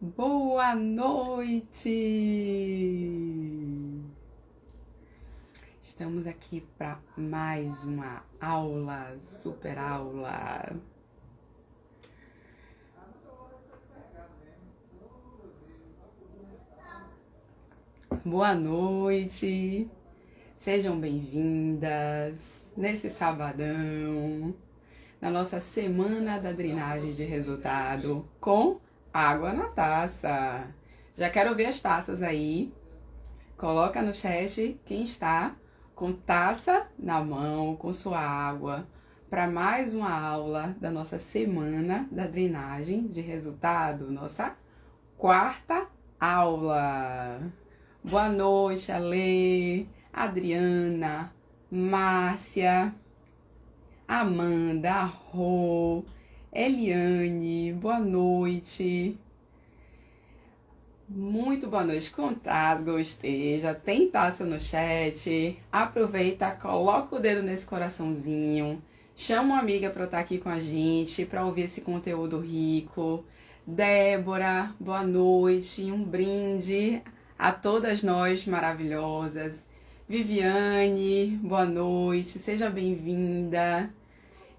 Boa noite! Estamos aqui para mais uma aula, super aula. Boa noite! Sejam bem-vindas nesse sabadão, na nossa semana da drenagem de resultado com água na taça. Já quero ver as taças aí. Coloca no chat quem está com taça na mão, com sua água, para mais uma aula da nossa semana da drenagem de resultado, nossa quarta aula. Boa noite, Ale, Adriana, Márcia, Amanda, Rô, Eliane, boa noite. Muito boa noite, Contás, gostei. Já tem taça no chat. Aproveita, coloca o dedo nesse coraçãozinho. Chama uma amiga para estar aqui com a gente, para ouvir esse conteúdo rico. Débora, boa noite. Um brinde a todas nós maravilhosas. Viviane, boa noite. Seja bem-vinda.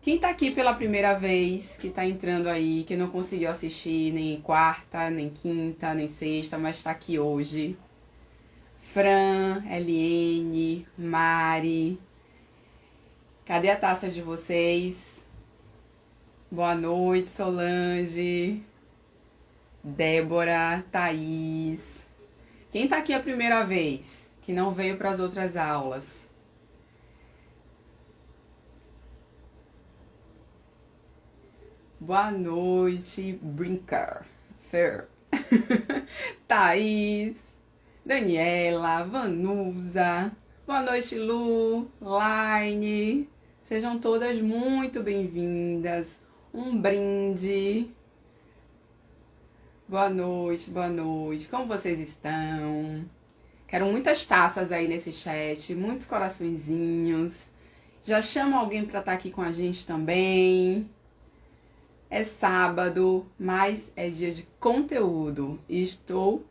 Quem tá aqui pela primeira vez, que tá entrando aí, que não conseguiu assistir nem quarta, nem quinta, nem sexta, mas tá aqui hoje. Fran, Eliane, Mari. Cadê a taça de vocês? Boa noite, Solange. Débora, Thaís. Quem tá aqui a primeira vez, que não veio para as outras aulas? Boa noite, Brinker, Fer, Thaís, Daniela, Vanusa, boa noite, Lu, Laine, sejam todas muito bem-vindas, um brinde, boa noite, como vocês estão? Quero muitas taças aí nesse chat, muitos coraçõezinhos, já chama alguém para estar aqui com a gente também. É sábado, mas é dia de conteúdo. E estou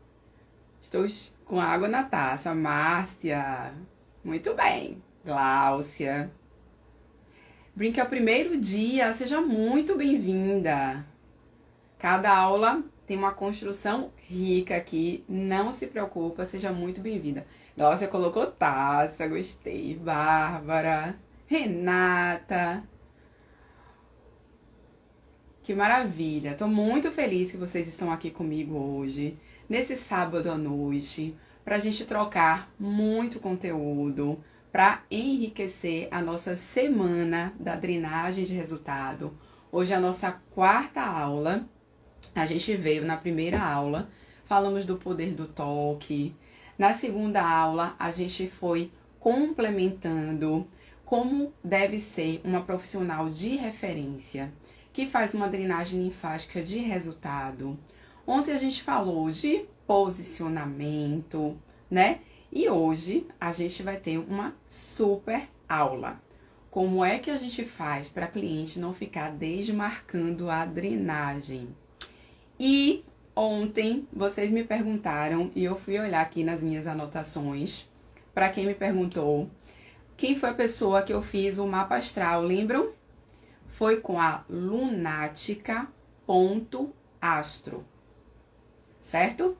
com água na taça. Márcia, muito bem. Gláucia. Brinca é o primeiro dia, seja muito bem-vinda. Cada aula tem uma construção rica aqui. Não se preocupa, seja muito bem-vinda. Gláucia colocou taça, gostei. Bárbara, Renata. Que maravilha! Tô muito feliz que vocês estão aqui comigo hoje, nesse sábado à noite, para a gente trocar muito conteúdo, para enriquecer a nossa semana da drenagem de resultado. Hoje é a nossa quarta aula. A gente veio na primeira aula, falamos do poder do toque. Na segunda aula, a gente foi complementando como deve ser uma profissional de referência que faz uma drenagem linfática de resultado. Ontem a gente falou de posicionamento, né? E hoje a gente vai ter uma super aula. Como é que a gente faz para a cliente não ficar desmarcando a drenagem? E ontem vocês me perguntaram, e eu fui olhar aqui nas minhas anotações, para quem me perguntou, quem foi a pessoa que eu fiz o mapa astral, lembram? Foi com a lunática.astro, certo?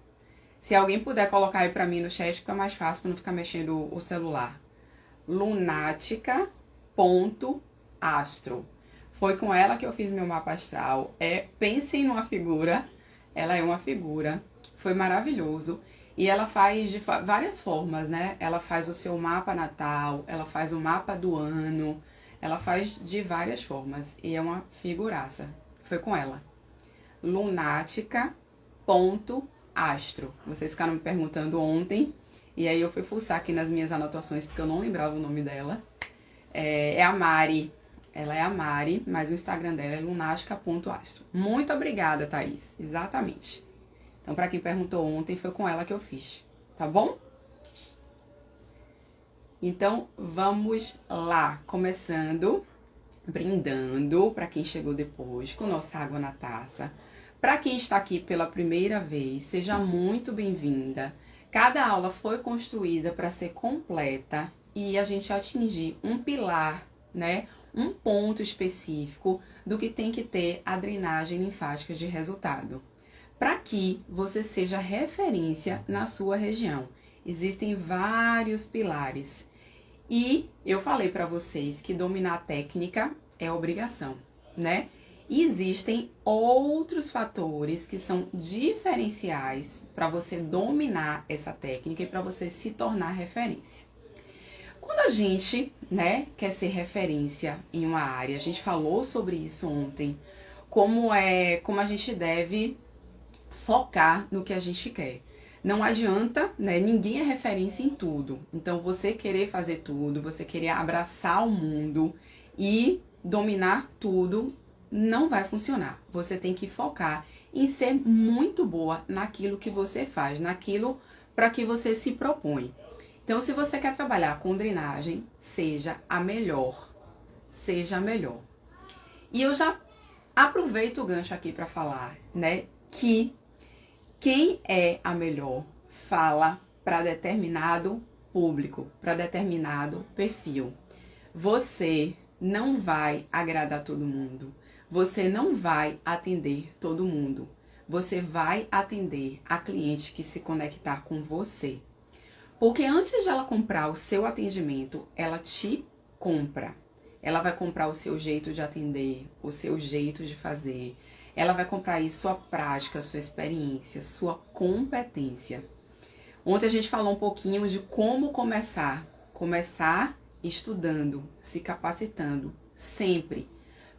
Se alguém puder colocar aí pra mim no chat, fica mais fácil pra não ficar mexendo o celular. Lunática.astro. Foi com ela que eu fiz meu mapa astral. Pensem numa figura, ela é uma figura, foi maravilhoso. E ela faz de várias formas, né? Ela faz o seu mapa natal, ela faz o mapa do ano, ela faz de várias formas e é uma figuraça. Foi com ela. Lunática.astro. Vocês ficaram me perguntando ontem e aí eu fui fuçar aqui nas minhas anotações porque eu não lembrava o nome dela. É a Mari. Ela é a Mari, mas o Instagram dela é lunática.astro. Muito obrigada, Thaís. Exatamente. Então, para quem perguntou ontem, foi com ela que eu fiz. Tá bom? Então, vamos lá, começando, brindando para quem chegou depois, com nossa água na taça, Para quem está aqui pela primeira vez, seja muito bem-vinda. Cada aula foi construída para ser completa e a gente atingir um pilar, né? Um ponto específico do que tem que ter a drenagem linfática de resultado. Para que você seja referência na sua região. Existem vários pilares. E eu falei para vocês que dominar a técnica é obrigação, né? E existem outros fatores que são diferenciais para você dominar essa técnica e para você se tornar referência. Quando a gente, né, quer ser referência em uma área, a gente falou sobre isso ontem, como a gente deve focar no que a gente quer. Não adianta, né? Ninguém é referência em tudo. Então, você querer fazer tudo, você querer abraçar o mundo e dominar tudo, não vai funcionar. Você tem que focar em ser muito boa naquilo que você faz, naquilo para que você se propõe. Então, se você quer trabalhar com drenagem, seja a melhor. Seja a melhor. E eu já aproveito o gancho aqui para falar, né, que quem é a melhor fala para determinado público, para determinado perfil. Você não vai agradar todo mundo. Você não vai atender todo mundo. Você vai atender a cliente que se conectar com você. Porque antes de ela comprar o seu atendimento, ela te compra. Ela vai comprar o seu jeito de atender, o seu jeito de fazer. Ela vai comprar aí sua prática, sua experiência, sua competência. Ontem a gente falou um pouquinho de como começar. Começar estudando, se capacitando, sempre.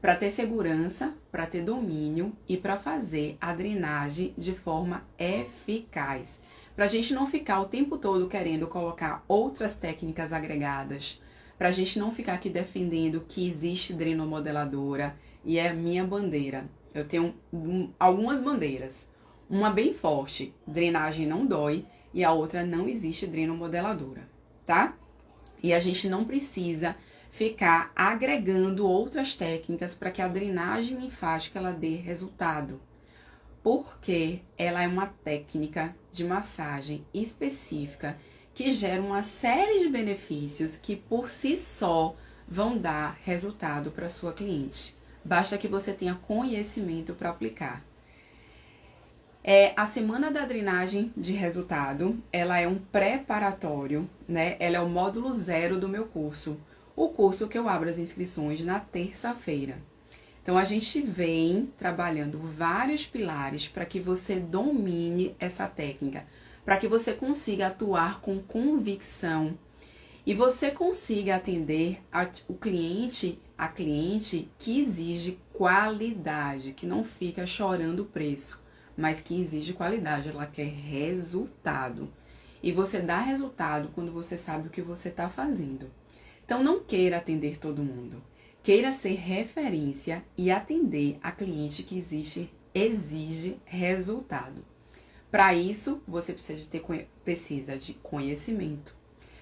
Para ter segurança, para ter domínio e para fazer a drenagem de forma eficaz. Para a gente não ficar o tempo todo querendo colocar outras técnicas agregadas. Para a gente não ficar aqui defendendo que existe drenomodeladora e é minha bandeira. Eu tenho algumas bandeiras. Uma bem forte, drenagem não dói, e a outra não existe drenomodeladora, tá? E a gente não precisa ficar agregando outras técnicas para que a drenagem linfática ela dê resultado. Porque ela é uma técnica de massagem específica que gera uma série de benefícios que por si só vão dar resultado para sua cliente. Basta que você tenha conhecimento para aplicar. A semana da drenagem de resultado, ela é um preparatório, né? Ela é o módulo 0 do meu curso. O curso que eu abro as inscrições na terça-feira. Então, a gente vem trabalhando vários pilares para que você domine essa técnica, para que você consiga atuar com convicção e você consiga atender o cliente, a cliente que exige qualidade, que não fica chorando o preço, mas que exige qualidade, ela quer resultado. E você dá resultado quando você sabe o que você está fazendo. Então, não queira atender todo mundo. Queira ser referência e atender a cliente que exige resultado. Para isso, você precisa de conhecimento,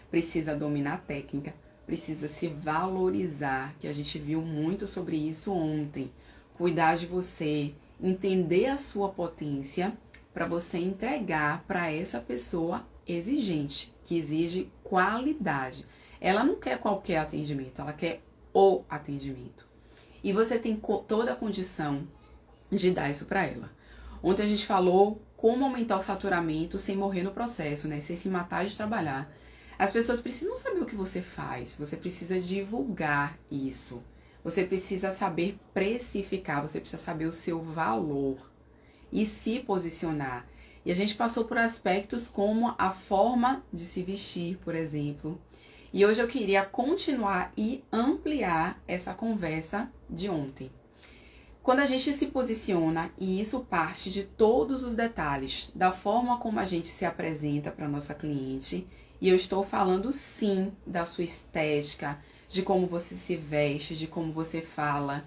precisa dominar a técnica, precisa se valorizar, que a gente viu muito sobre isso ontem. Cuidar de você, entender a sua potência para você entregar para essa pessoa exigente, que exige qualidade. Ela não quer qualquer atendimento, ela quer o atendimento. E você tem toda a condição de dar isso para ela. Ontem a gente falou como aumentar o faturamento sem morrer no processo, né? Sem se matar de trabalhar. As pessoas precisam saber o que você faz, você precisa divulgar isso. Você precisa saber precificar, você precisa saber o seu valor e se posicionar. E a gente passou por aspectos como a forma de se vestir, por exemplo. E hoje eu queria continuar e ampliar essa conversa de ontem. Quando a gente se posiciona, e isso parte de todos os detalhes, da forma como a gente se apresenta para nossa cliente, e eu estou falando sim da sua estética, de como você se veste, de como você fala.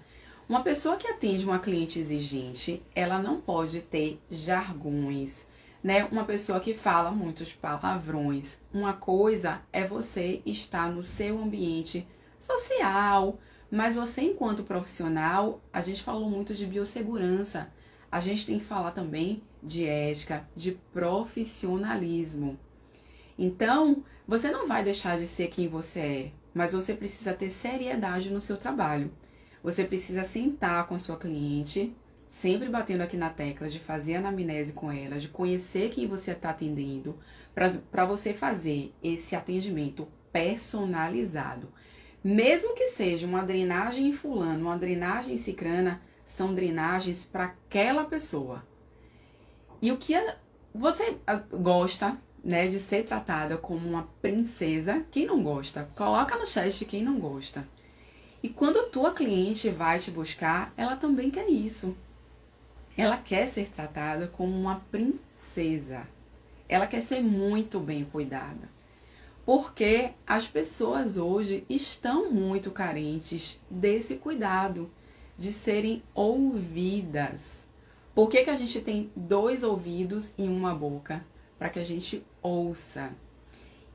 Uma pessoa que atende uma cliente exigente, ela não pode ter jargões, né? Uma pessoa que fala muitos palavrões. Uma coisa é você estar no seu ambiente social, mas você enquanto profissional, a gente falou muito de biossegurança. a gente tem que falar também de ética, de profissionalismo. Então, você não vai deixar de ser quem você é, mas você precisa ter seriedade no seu trabalho. Você precisa sentar com a sua cliente, sempre batendo aqui na tecla de fazer anamnese com ela, de conhecer quem você está atendendo, para você fazer esse atendimento personalizado. Mesmo que seja uma drenagem em fulano, uma drenagem em cicrana, são drenagens para aquela pessoa. E o que você gosta, né, de ser tratada como uma princesa? Quem não gosta? Coloca no chat quem não gosta. E quando a tua cliente vai te buscar, ela também quer isso. Ela quer ser tratada como uma princesa. Ela quer ser muito bem cuidada. Porque as pessoas hoje estão muito carentes desse cuidado, de serem ouvidas. Por que a gente tem 2 ouvidos e uma boca? Para que a gente ouça.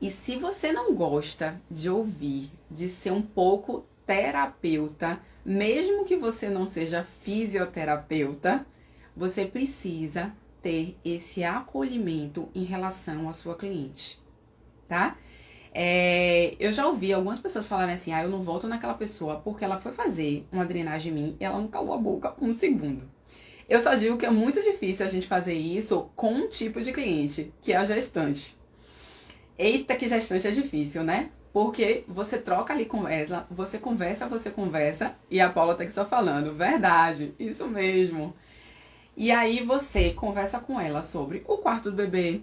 E se você não gosta de ouvir, de ser um pouco terapeuta, mesmo que você não seja fisioterapeuta, você precisa ter esse acolhimento em relação à sua cliente, tá? Eu já ouvi algumas pessoas falarem assim, eu não volto naquela pessoa porque ela foi fazer uma drenagem em mim e ela não calou a boca um segundo. Eu só digo que é muito difícil a gente fazer isso com um tipo de cliente, que é a gestante. Eita, que gestante é difícil, né? Porque você troca ali com ela, você conversa, e a Paula tá aqui só falando, verdade, isso mesmo. E aí você conversa com ela sobre o quarto do bebê,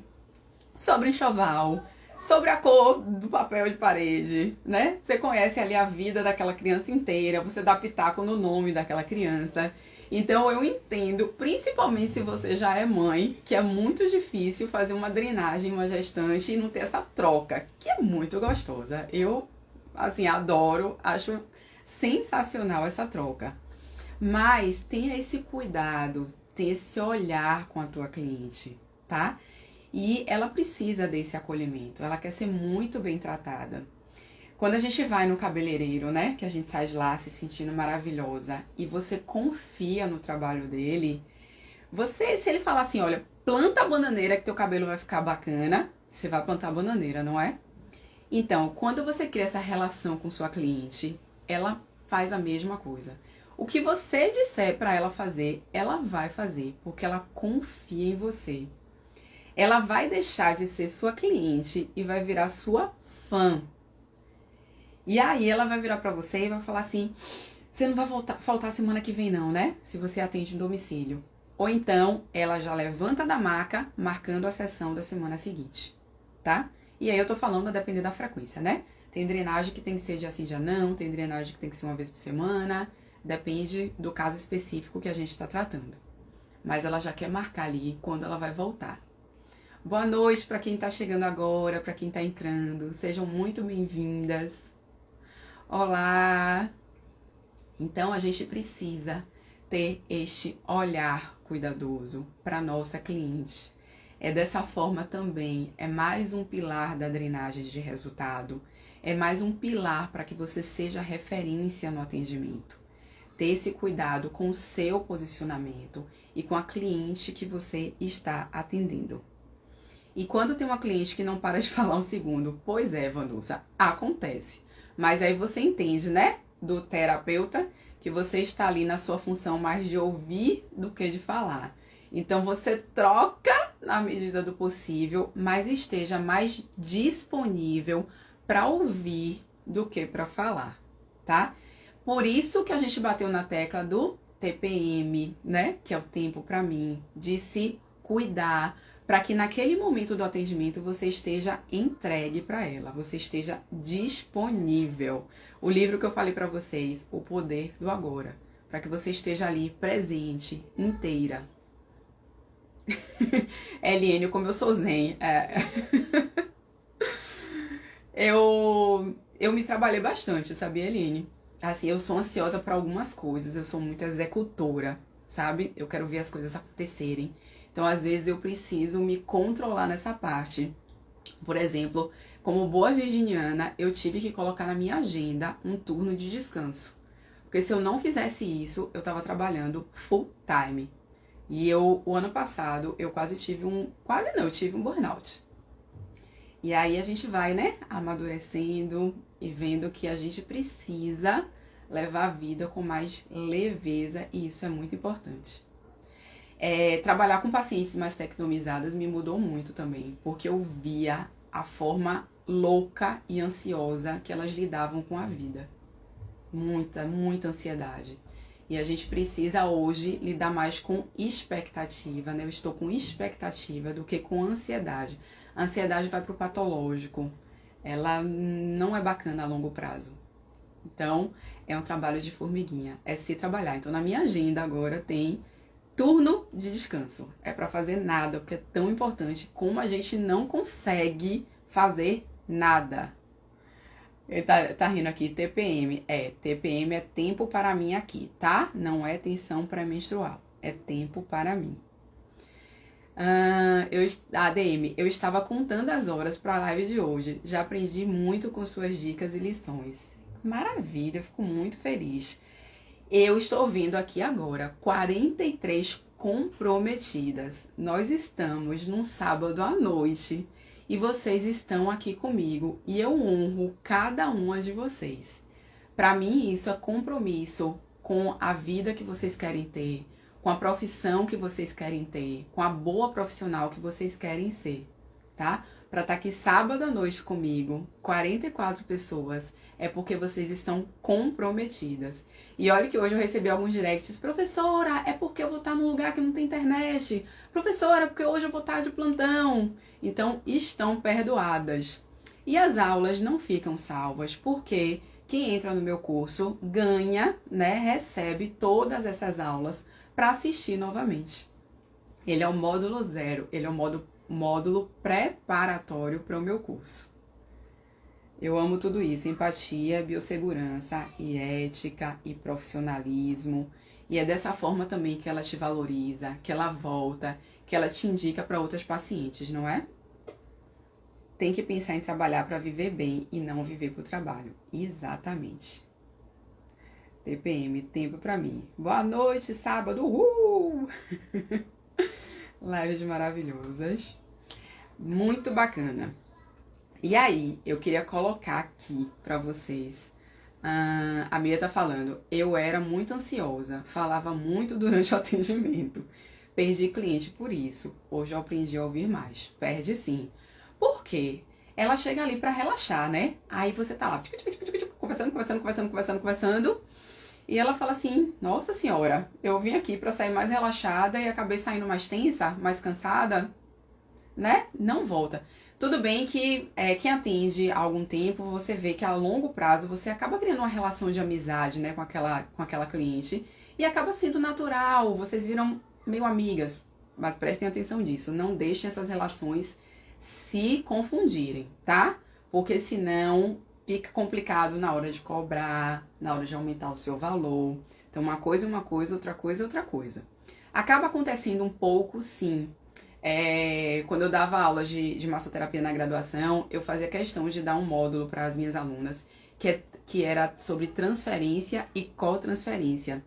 sobre o enxoval, sobre a cor do papel de parede, né? Você conhece ali a vida daquela criança inteira, você dá pitaco no nome daquela criança. Então eu entendo, principalmente se você já é mãe, que é muito difícil fazer uma drenagem, uma gestante e não ter essa troca, que é muito gostosa. Eu, assim, adoro, acho sensacional essa troca. Mas tenha esse cuidado, tenha esse olhar com a tua cliente, tá? E ela precisa desse acolhimento, ela quer ser muito bem tratada. Quando a gente vai no cabeleireiro, né, que a gente sai de lá se sentindo maravilhosa e você confia no trabalho dele, se ele falar assim, olha, planta a bananeira que teu cabelo vai ficar bacana, você vai plantar a bananeira, não é? Então, quando você cria essa relação com sua cliente, ela faz a mesma coisa. O que você disser para ela fazer, ela vai fazer, porque ela confia em você. Ela vai deixar de ser sua cliente e vai virar sua fã. E aí ela vai virar pra você e vai falar assim, você não vai faltar semana que vem não, né? Se você atende em domicílio. Ou então, ela já levanta da maca, marcando a sessão da semana seguinte, tá? E aí eu tô falando a depender da frequência, né? Tem drenagem que tem que ser dia sim, dia não, tem drenagem que tem que ser uma vez por semana, depende do caso específico que a gente tá tratando. Mas ela já quer marcar ali quando ela vai voltar. Boa noite para quem tá chegando agora, para quem tá entrando. Sejam muito bem-vindas. Olá! Então a gente precisa ter este olhar cuidadoso para nossa cliente. É dessa forma também, é mais um pilar da drenagem de resultado, é mais um pilar para que você seja referência no atendimento. Ter esse cuidado com o seu posicionamento e com a cliente que você está atendendo. E quando tem uma cliente que não para de falar um segundo, pois é, Vanusa, acontece. Mas aí você entende, né, do terapeuta, que você está ali na sua função mais de ouvir do que de falar. Então você troca na medida do possível, mas esteja mais disponível para ouvir do que para falar, tá? Por isso que a gente bateu na tecla do TPM, né, que é o tempo para mim, de se cuidar, para que naquele momento do atendimento você esteja entregue para ela, você esteja disponível. O livro que eu falei para vocês, O Poder do Agora, para que você esteja ali presente, inteira. LN, como eu sou zen, eu me trabalhei bastante, sabia, LN? Assim, eu sou ansiosa para algumas coisas, eu sou muito executora, sabe? Eu quero ver as coisas acontecerem. Então, às vezes, eu preciso me controlar nessa parte. Por exemplo, como boa virginiana, eu tive que colocar na minha agenda um turno de descanso. Porque se eu não fizesse isso, eu estava trabalhando full time. E o ano passado, eu eu tive um burnout. E aí a gente vai, né, amadurecendo e vendo que a gente precisa levar a vida com mais leveza, e isso é muito importante. Trabalhar com pacientes mais tecnomizadas me mudou muito também, porque eu via a forma louca e ansiosa que elas lidavam com a vida. Muita ansiedade. E a gente precisa hoje lidar mais com expectativa, né? Eu estou com expectativa do que com ansiedade. A ansiedade vai pro patológico. Ela não é bacana a longo prazo. Então, é um trabalho de formiguinha. É se trabalhar. Então, na minha agenda agora tem turno de descanso. É pra fazer nada, porque é tão importante como a gente não consegue fazer nada. Ele tá rindo aqui, TPM. TPM é tempo para mim aqui, tá? Não é tensão pré-menstrual. É tempo para mim. ADM, eu estava contando as horas para a live de hoje. Já aprendi muito com suas dicas e lições. Maravilha, eu fico muito feliz. Eu estou vendo aqui agora 43 comprometidas. Nós estamos num sábado à noite. E vocês estão aqui comigo e eu honro cada uma de vocês. Para mim, isso é compromisso com a vida que vocês querem ter, com a profissão que vocês querem ter, com a boa profissional que vocês querem ser, tá? Para estar aqui sábado à noite comigo, 44 pessoas, é porque vocês estão comprometidas. E olha que hoje eu recebi alguns directs, professora, é porque eu vou estar num lugar que não tem internet. Professora, é porque hoje eu vou estar de plantão. Então, estão perdoadas. E as aulas não ficam salvas, porque quem entra no meu curso ganha, né, recebe todas essas aulas para assistir novamente. Ele é o módulo 0, ele é o módulo preparatório para o meu curso. Eu amo tudo isso, empatia, biossegurança e ética e profissionalismo. E é dessa forma também que ela te valoriza, que ela volta, que ela te indica para outras pacientes, não é? Tem que pensar em trabalhar para viver bem e não viver para o trabalho. Exatamente. TPM, tempo para mim. Boa noite, sábado. Uhul! Lives maravilhosas. Muito bacana. E aí, eu queria colocar aqui pra vocês. A Miriam tá falando, eu era muito ansiosa, falava muito durante o atendimento. Perdi cliente por isso. Hoje eu aprendi a ouvir mais. Perde sim. Por quê? Ela chega ali pra relaxar, né? Aí você tá lá, conversando. E ela fala assim, nossa senhora, eu vim aqui pra sair mais relaxada e acabei saindo mais tensa, mais cansada, né? Não volta. Tudo bem que quem atende há algum tempo, você vê que a longo prazo você acaba criando uma relação de amizade, né, com aquela cliente. E acaba sendo natural, vocês viram meio amigas. Mas prestem atenção nisso, não deixem essas relações se confundirem, tá? Porque senão fica complicado na hora de cobrar, na hora de aumentar o seu valor. Então uma coisa é uma coisa, outra coisa é outra coisa. Acaba acontecendo um pouco, sim. Quando eu dava aulas de massoterapia na graduação, eu fazia questão de dar um módulo para as minhas alunas que era sobre transferência e cotransferência.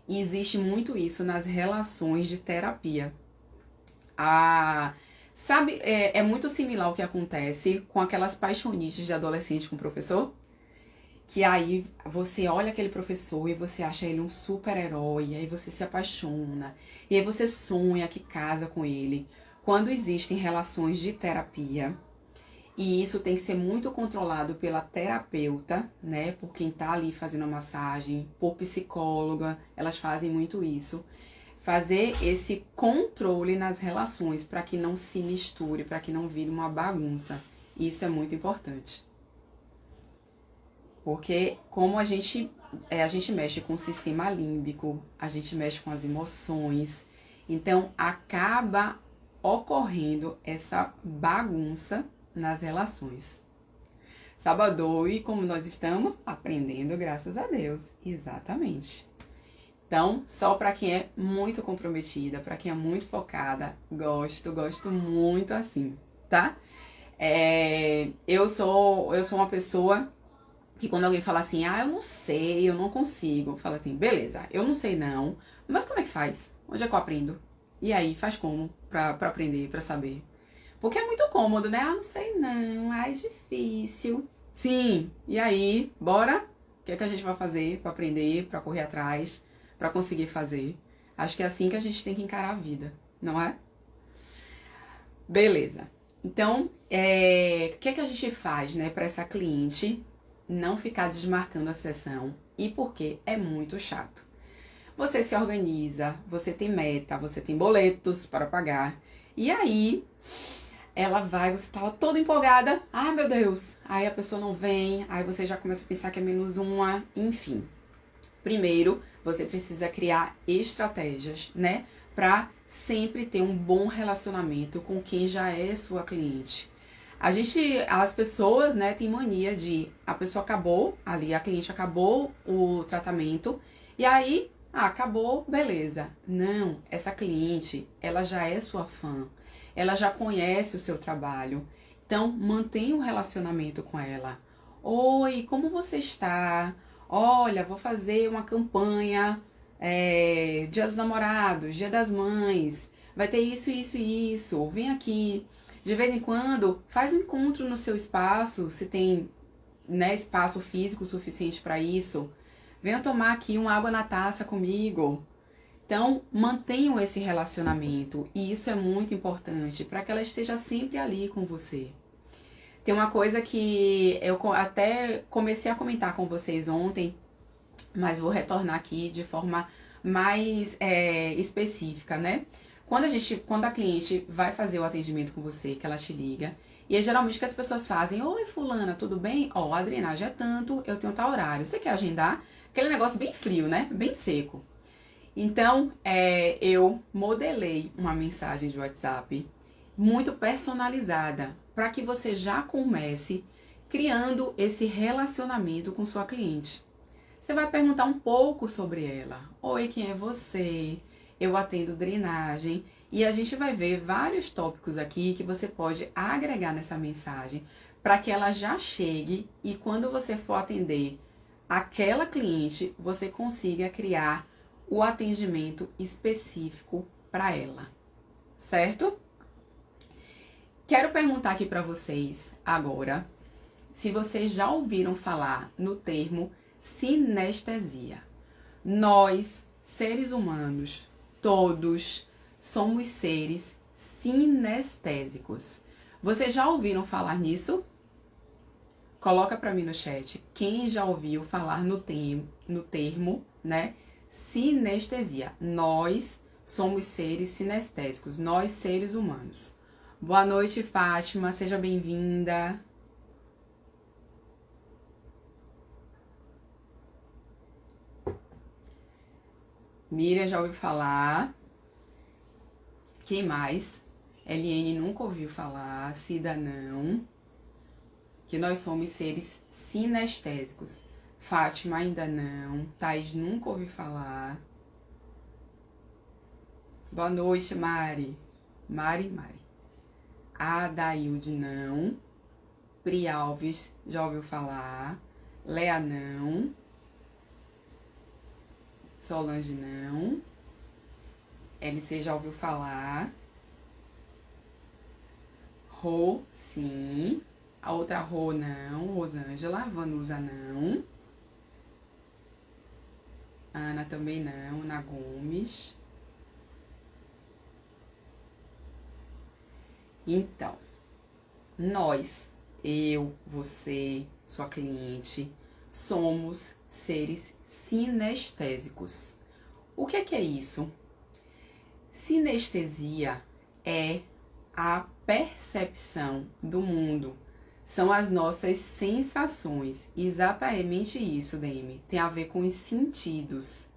E existe muito isso nas relações de terapia. Sabe, é muito similar ao que acontece com aquelas paixonites de adolescente com o professor? Que aí você olha aquele professor e você acha ele um super-herói, aí você se apaixona, e aí você sonha que casa com ele. Quando existem relações de terapia, e isso tem que ser muito controlado pela terapeuta, né? Por quem tá ali fazendo a massagem, por psicóloga, elas fazem muito isso. Fazer esse controle nas relações para que não se misture, para que não vire uma bagunça. Isso é muito importante. Porque como a gente mexe com o sistema límbico, a gente mexe com as emoções, então acaba ocorrendo essa bagunça nas relações. Sábado, e como nós estamos aprendendo, graças a Deus. Exatamente. Então, só para quem é muito comprometida, para quem é muito focada, gosto muito assim, tá? Eu sou uma pessoa que quando alguém fala assim, eu não sei, eu não consigo, fala assim, beleza, eu não sei não, mas como é que faz? Onde é que eu aprendo? E aí, faz como pra aprender, pra saber? Porque é muito cômodo, né? Ah, não sei não, é difícil. Sim, e aí, bora? O que é que a gente vai fazer pra aprender, pra correr atrás, pra conseguir fazer? Acho que é assim que a gente tem que encarar a vida, não é? Beleza. Então, o que é que a gente faz, né, para essa cliente não ficar desmarcando a sessão e porque é muito chato. Você se organiza, você tem meta, você tem boletos para pagar e aí ela vai, você tava toda empolgada, ah meu Deus, aí a pessoa não vem, aí você já começa a pensar que é menos uma, enfim. Primeiro, você precisa criar estratégias, né, para sempre ter um bom relacionamento com quem já é sua cliente. As pessoas, né, têm mania de a pessoa acabou ali, a cliente acabou o tratamento e aí, acabou, beleza. Não, essa cliente, ela já é sua fã, ela já conhece o seu trabalho, então mantenha um relacionamento com ela. Oi, como você está? Olha, vou fazer uma campanha, Dia dos Namorados, Dia das Mães, vai ter isso, isso e isso, vem aqui. De vez em quando, faz um encontro no seu espaço, se tem, né, espaço físico suficiente para isso. Venha tomar aqui uma água na taça comigo. Então, mantenham esse relacionamento e isso é muito importante para que ela esteja sempre ali com você. Tem uma coisa que eu até comecei a comentar com vocês ontem, mas vou retornar aqui de forma mais específica, né? Quando a cliente vai fazer o atendimento com você, que ela te liga, e é geralmente que as pessoas fazem, oi fulana, tudo bem? Ó, a drenagem é tanto, eu tenho tal horário. Você quer agendar? Aquele negócio bem frio, né? Bem seco. Então, eu modelei uma mensagem de WhatsApp muito personalizada para que você já comece criando esse relacionamento com sua cliente. Você vai perguntar um pouco sobre ela. Oi, quem é você? Eu atendo drenagem. E a gente vai ver vários tópicos aqui que você pode agregar nessa mensagem para que ela já chegue e quando você for atender aquela cliente, você consiga criar o atendimento específico para ela, certo? Quero perguntar aqui para vocês agora se vocês já ouviram falar no termo sinestesia. Nós, seres humanos, todos somos seres sinestésicos. Vocês já ouviram falar nisso? Coloca para mim no chat quem já ouviu falar no termo, né? Sinestesia. Nós somos seres sinestésicos, nós seres humanos. Boa noite, Fátima, seja bem-vinda. Miriam já ouviu falar. Quem mais? Eliane nunca ouviu falar. Cida não. Que nós somos seres sinestésicos. Fátima ainda não. Thaís nunca ouviu falar. Boa noite, Mari. Mari. Adailde não. Pri Alves já ouviu falar. Lea não. Solange não. LC já ouviu falar. Rô, sim. A outra Rô não. Rosângela. Vanusa não. Ana também não. Ana Gomes. Então, nós, eu, você, sua cliente, somos seres sinestésicos. O que é isso? Sinestesia é a percepção do mundo. São as nossas sensações. Exatamente isso, Demi. Tem a ver com os sentidos.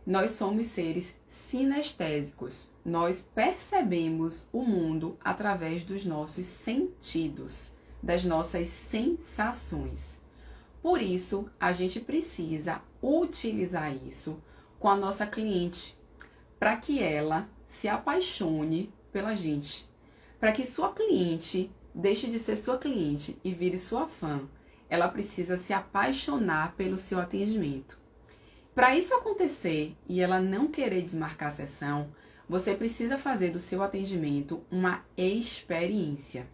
Nós somos seres sinestésicos. Nós percebemos o mundo através dos nossos sentidos, das nossas sensações. Por isso, a gente precisa utilizar isso com a nossa cliente, para que ela se apaixone pela gente, para que sua cliente deixe de ser sua cliente e vire sua fã. Ela precisa se apaixonar pelo seu atendimento. Para isso acontecer e ela não querer desmarcar a sessão, você precisa fazer do seu atendimento uma experiência.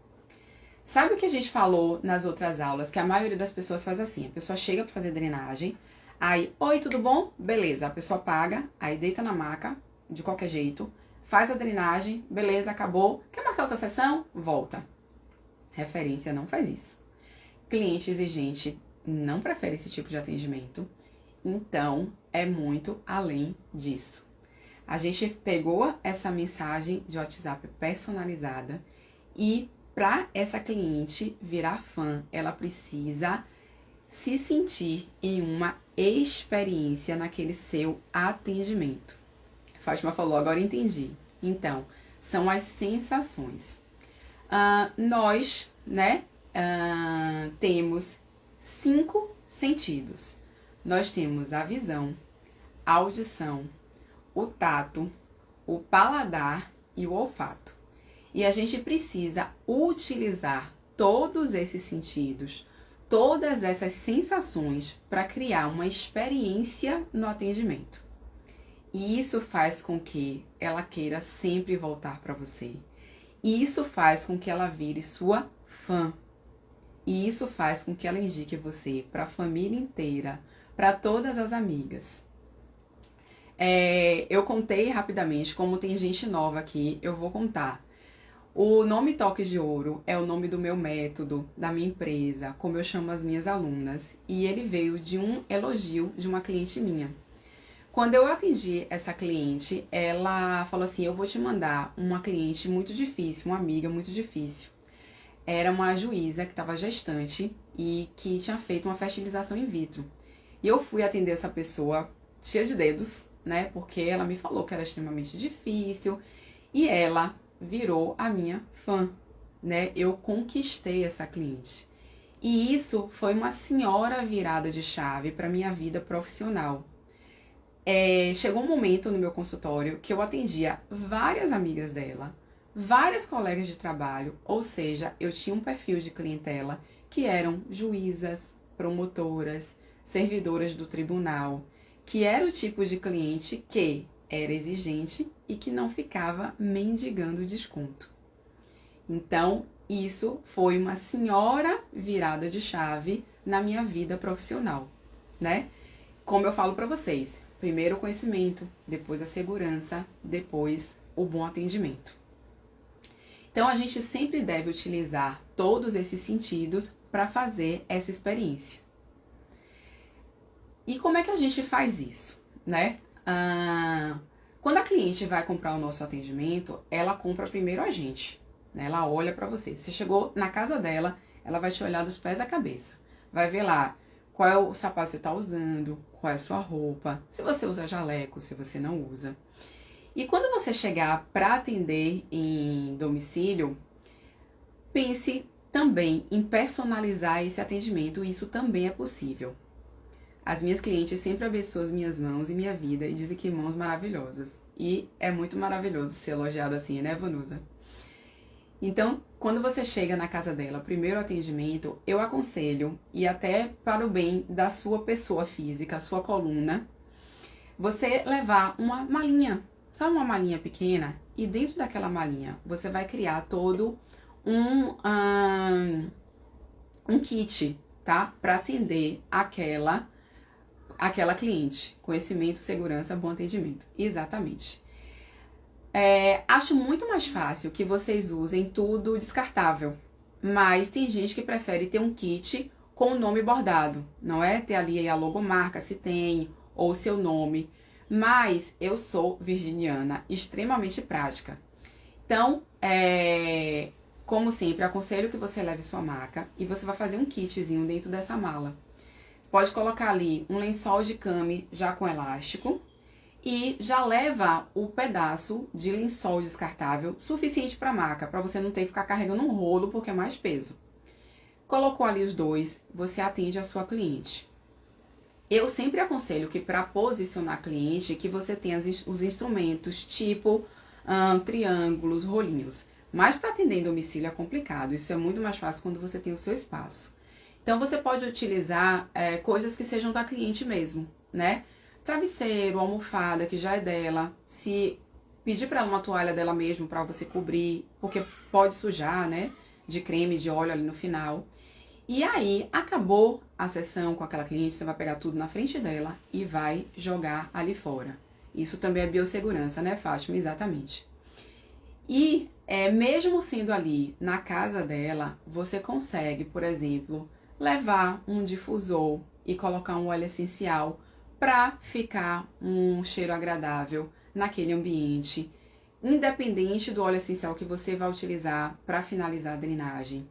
Sabe o que a gente falou nas outras aulas? Que a maioria das pessoas faz assim, a pessoa chega para fazer drenagem, aí, oi, tudo bom? Beleza, a pessoa paga, aí deita na maca, de qualquer jeito, faz a drenagem, beleza, acabou. Quer marcar outra sessão? Volta. Referência não faz isso. Cliente exigente não prefere esse tipo de atendimento, então é muito além disso. A gente pegou essa mensagem de WhatsApp personalizada e para essa cliente virar fã, ela precisa se sentir em uma experiência naquele seu atendimento. Fátima falou, agora entendi. Então, são as sensações. Nós, né, temos 5 sentidos. Nós temos a visão, a audição, o tato, o paladar e o olfato. E a gente precisa utilizar todos esses sentidos, todas essas sensações para criar uma experiência no atendimento. E isso faz com que ela queira sempre voltar para você. E isso faz com que ela vire sua fã. E isso faz com que ela indique você para a família inteira, para todas as amigas. Eu contei rapidamente, como tem gente nova aqui, eu vou contar. O nome Toques de Ouro é o nome do meu método, da minha empresa, como eu chamo as minhas alunas. E ele veio de um elogio de uma cliente minha. Quando eu atendi essa cliente, ela falou assim, eu vou te mandar uma cliente muito difícil, uma amiga muito difícil. Era uma juíza que estava gestante e que tinha feito uma fertilização in vitro. E eu fui atender essa pessoa cheia de dedos, né? Porque ela me falou que era extremamente difícil e ela virou a minha fã, né? Eu conquistei essa cliente. E isso foi uma senhora virada de chave para minha vida profissional. Chegou um momento no meu consultório que eu atendia várias amigas dela, várias colegas de trabalho, ou seja, eu tinha um perfil de clientela que eram juízas, promotoras, servidoras do tribunal, que era o tipo de cliente que era exigente e que não ficava mendigando desconto. Então, isso foi uma senhora virada de chave na minha vida profissional, né? Como eu falo para vocês, primeiro o conhecimento, depois a segurança, depois o bom atendimento. Então, a gente sempre deve utilizar todos esses sentidos para fazer essa experiência. E como é que a gente faz isso, né? Quando a cliente vai comprar o nosso atendimento, ela compra primeiro a gente, né? Ela olha para você. Você chegou na casa dela, ela vai te olhar dos pés à cabeça. Vai ver lá qual é o sapato que você está usando, qual é a sua roupa, se você usa jaleco, se você não usa. E quando você chegar para atender em domicílio, pense também em personalizar esse atendimento, isso também é possível. As minhas clientes sempre abençoam as minhas mãos e minha vida e dizem que mãos maravilhosas. E é muito maravilhoso ser elogiado assim, né, Vanusa? Então, quando você chega na casa dela, o primeiro atendimento, eu aconselho, e até para o bem da sua pessoa física, a sua coluna, você levar uma malinha, sabe, uma malinha pequena? E dentro daquela malinha, você vai criar todo um kit, tá? Para atender aquela cliente. Conhecimento, segurança, bom atendimento. Exatamente. Acho muito mais fácil que vocês usem tudo descartável. Mas tem gente que prefere ter um kit com o nome bordado. Não é? Ter ali a logomarca, se tem, ou o seu nome. Mas eu sou virginiana, extremamente prática. Então, como sempre, aconselho que você leve sua maca e você vai fazer um kitzinho dentro dessa mala. Pode colocar ali um lençol de cama já com elástico e já leva o pedaço de lençol descartável suficiente para a maca, para você não ter que ficar carregando um rolo porque é mais peso. Colocou ali os dois, você atende a sua cliente. Eu sempre aconselho que para posicionar a cliente, que você tenha os instrumentos tipo triângulos, rolinhos. Mas para atender em domicílio é complicado, isso é muito mais fácil quando você tem o seu espaço. Então, você pode utilizar coisas que sejam da cliente mesmo, né? Travesseiro, almofada, que já é dela. Se pedir para ela uma toalha dela mesmo para você cobrir, porque pode sujar, né? De creme, de óleo ali no final. E aí, acabou a sessão com aquela cliente, você vai pegar tudo na frente dela e vai jogar ali fora. Isso também é biossegurança, né, Fátima? Exatamente. E mesmo sendo ali na casa dela, você consegue, por exemplo, levar um difusor e colocar um óleo essencial para ficar um cheiro agradável naquele ambiente, independente do óleo essencial que você vai utilizar para finalizar a drenagem.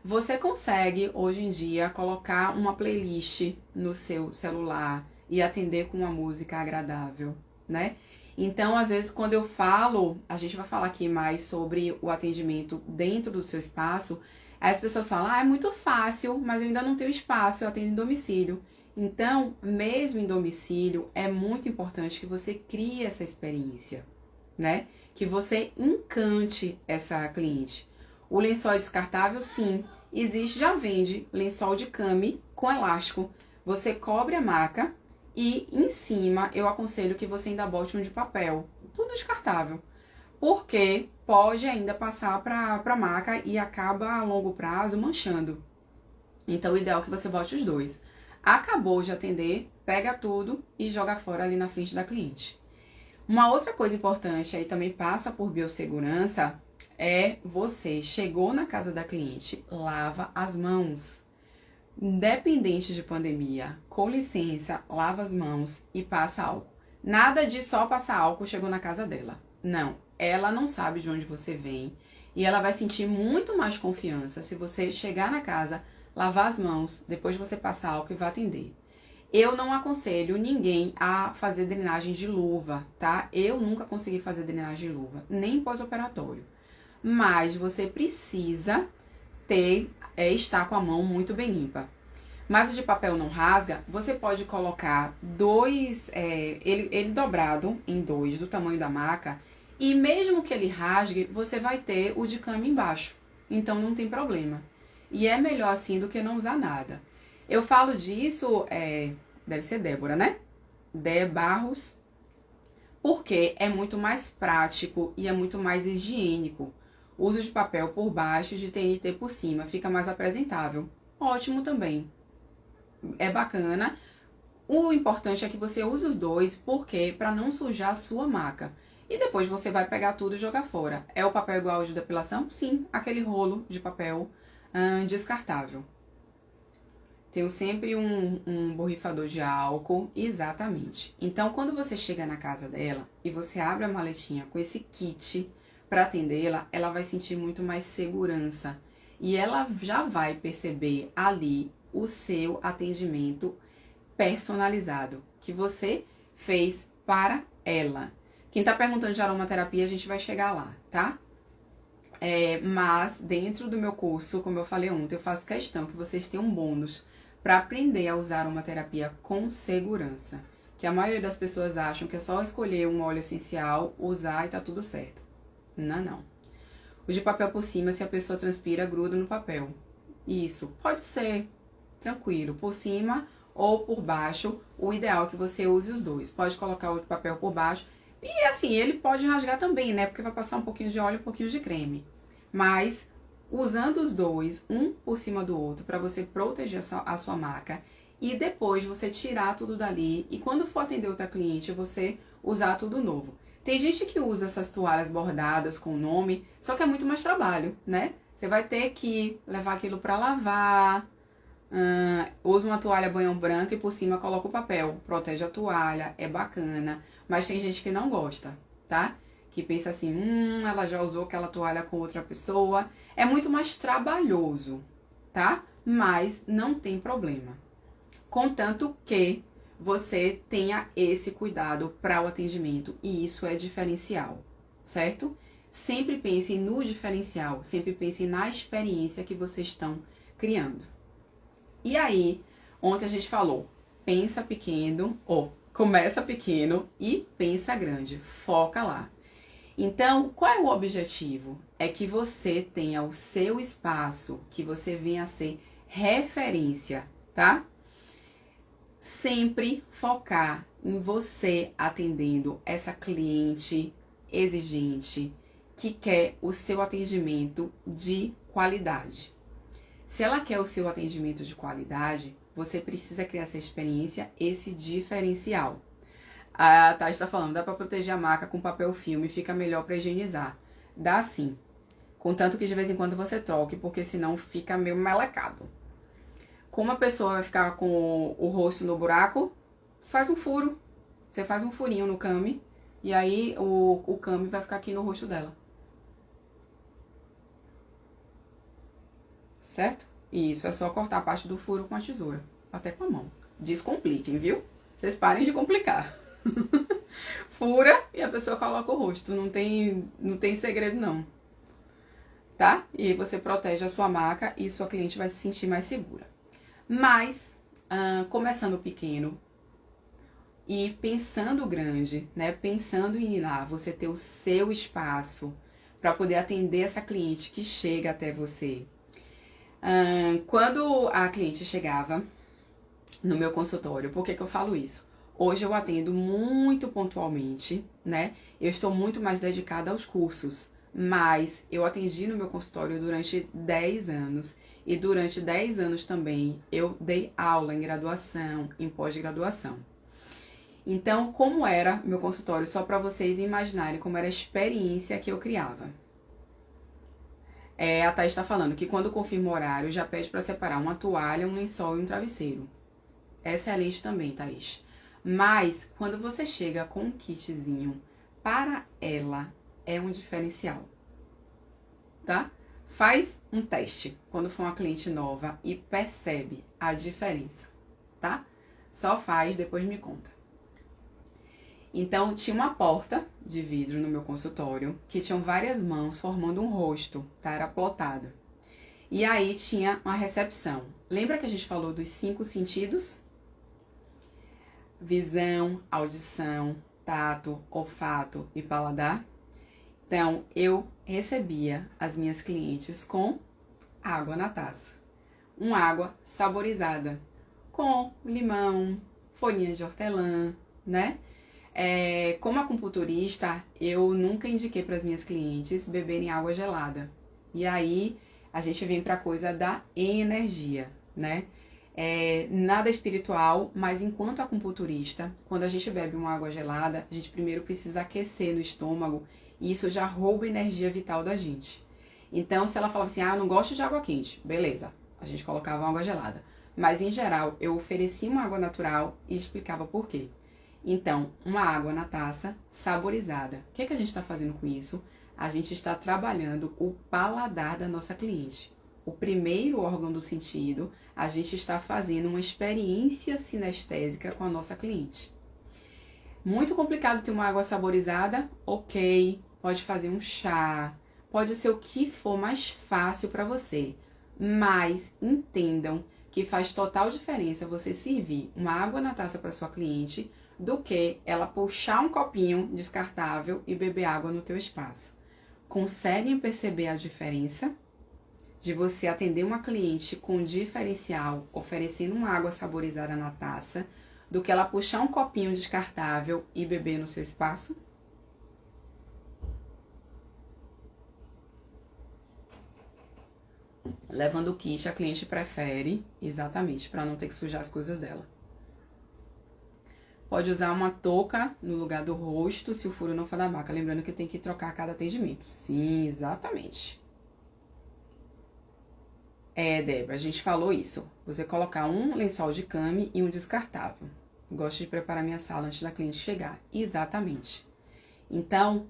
Você consegue, hoje em dia, colocar uma playlist no seu celular e atender com uma música agradável, né? Então, às vezes, quando eu falo, a gente vai falar aqui mais sobre o atendimento dentro do seu espaço, aí as pessoas falam, é muito fácil, mas eu ainda não tenho espaço, eu atendo em domicílio. Então, mesmo em domicílio, é muito importante que você crie essa experiência, né? Que você encante essa cliente. O lençol é descartável, sim. Existe, já vende lençol de cama com elástico. Você cobre a maca e em cima eu aconselho que você ainda bote um de papel. Tudo descartável. Porque pode ainda passar para a maca e acaba a longo prazo manchando. Então o ideal é que você bote os dois. Acabou de atender, pega tudo e joga fora ali na frente da cliente. Uma outra coisa importante aí também passa por biossegurança é você chegou na casa da cliente, lava as mãos. Independente de pandemia, com licença, lava as mãos e passa álcool. Nada de só passar álcool chegou na casa dela. Não, ela não sabe de onde você vem e ela vai sentir muito mais confiança se você chegar na casa, lavar as mãos, depois você passar álcool e vai atender. Eu não aconselho ninguém a fazer drenagem de luva, tá? Eu nunca consegui fazer drenagem de luva, nem pós-operatório. Mas você precisa estar com a mão muito bem limpa. Mas o de papel não rasga, você pode colocar ele dobrado em dois, do tamanho da maca, e mesmo que ele rasgue, você vai ter o de cama embaixo. Então não tem problema. E é melhor assim do que não usar nada. Eu falo disso, deve ser Débora, né? Dé Barros, porque é muito mais prático e é muito mais higiênico. Uso de papel por baixo e de TNT por cima, fica mais apresentável. Ótimo também. É bacana. O importante é que você use os dois, porque para não sujar a sua maca. E depois você vai pegar tudo e jogar fora. É o papel igual ao de depilação? Sim, aquele rolo de papel descartável. Tenho sempre um borrifador de álcool, exatamente. Então, quando você chega na casa dela e você abre a maletinha com esse kit para atendê-la, ela vai sentir muito mais segurança. E ela já vai perceber ali o seu atendimento personalizado, que você fez para ela. Quem tá perguntando de aromaterapia, a gente vai chegar lá, tá? Mas dentro do meu curso, como eu falei ontem, eu faço questão que vocês tenham um bônus para aprender a usar aromaterapia com segurança. Que a maioria das pessoas acham que é só escolher um óleo essencial, usar e tá tudo certo. Não, não. O de papel por cima, se a pessoa transpira, gruda no papel. Isso, pode ser tranquilo, por cima ou por baixo. O ideal é que você use os dois. Pode colocar o de papel por baixo. E assim, ele pode rasgar também, né? Porque vai passar um pouquinho de óleo e um pouquinho de creme. Mas usando os dois, um por cima do outro, para você proteger a sua maca. E depois você tirar tudo dali. E quando for atender outra cliente, você usar tudo novo. Tem gente que usa essas toalhas bordadas com nome, só que é muito mais trabalho, né? Você vai ter que levar aquilo para lavar. Usa uma toalha banhão branca e por cima coloca o papel. Protege a toalha, é bacana. Mas tem gente que não gosta, tá? Que pensa assim, ela já usou aquela toalha com outra pessoa. É muito mais trabalhoso, tá? Mas não tem problema. Contanto que você tenha esse cuidado para o atendimento. E isso é diferencial, certo? Sempre pense no diferencial. Sempre pense na experiência que vocês estão criando. E aí, ontem a gente falou, pensa pequeno, começa pequeno e pensa grande, foca lá. Então, qual é o objetivo? É que você tenha o seu espaço, que você venha a ser referência, tá? Sempre focar em você atendendo essa cliente exigente, que quer o seu atendimento de qualidade. Se ela quer o seu atendimento de qualidade, você precisa criar essa experiência, esse diferencial. A Thais está falando, dá para proteger a maca com papel filme, fica melhor para higienizar. Dá sim, contanto que de vez em quando você troque, porque senão fica meio melecado. Como a pessoa vai ficar com o rosto no buraco, faz um furo. Você faz um furinho no came, e aí o came vai ficar aqui no rosto dela. Certo? E isso é só cortar a parte do furo com a tesoura, até com a mão. Descompliquem, viu? Vocês parem de complicar. Fura e a pessoa coloca o rosto. Não tem segredo, não. Tá? E aí você protege a sua maca e sua cliente vai se sentir mais segura. Mas, começando pequeno e pensando grande, né? Pensando em ir lá, você ter o seu espaço para poder atender essa cliente que chega até você. Quando a cliente chegava no meu consultório, por que eu falo isso? Hoje eu atendo muito pontualmente, né? Eu estou muito mais dedicada aos cursos, mas eu atendi no meu consultório durante 10 anos e durante 10 anos também eu dei aula em graduação, em pós-graduação. Então, como era meu consultório, só para vocês imaginarem como era a experiência que eu criava. A Thais está falando que quando confirma o horário, já pede para separar uma toalha, um lençol e um travesseiro. Excelente também, Thaís. Mas, quando você chega com um kitzinho, para ela é um diferencial, tá? Faz um teste quando for uma cliente nova e percebe a diferença, tá? Só faz, depois me conta. Então, tinha uma porta de vidro no meu consultório, que tinham várias mãos formando um rosto, tá? Era plotado. E aí tinha uma recepção. Lembra que a gente falou dos 5 sentidos? Visão, audição, tato, olfato e paladar. Então, eu recebia as minhas clientes com água na taça. Uma água saborizada, com limão, folhinha de hortelã, né? Como acupunturista, eu nunca indiquei para as minhas clientes beberem água gelada. E aí, a gente vem para a coisa da energia, né? Nada espiritual, mas enquanto acupunturista, quando a gente bebe uma água gelada, a gente primeiro precisa aquecer no estômago e isso já rouba a energia vital da gente. Então, se ela falava assim, eu não gosto de água quente, beleza, a gente colocava uma água gelada. Mas, em geral, eu oferecia uma água natural e explicava por quê. Então, uma água na taça, saborizada. O que a gente está fazendo com isso? A gente está trabalhando o paladar da nossa cliente. O primeiro órgão do sentido, a gente está fazendo uma experiência sinestésica com a nossa cliente. Muito complicado ter uma água saborizada? Ok, pode fazer um chá, pode ser o que for mais fácil para você. Mas entendam que faz total diferença você servir uma água na taça para sua cliente do que ela puxar um copinho descartável e beber água no teu espaço. Conseguem perceber a diferença de você atender uma cliente com diferencial, oferecendo uma água saborizada na taça, do que ela puxar um copinho descartável e beber no seu espaço? Levando o kit, a cliente prefere, exatamente, para não ter que sujar as coisas dela. Pode usar uma touca no lugar do rosto, se o furo não for da maca. Lembrando que tem que trocar a cada atendimento. Sim, exatamente. Débora, a gente falou isso. Você colocar um lençol de came e um descartável. Gosto de preparar minha sala antes da cliente chegar. Exatamente. Então,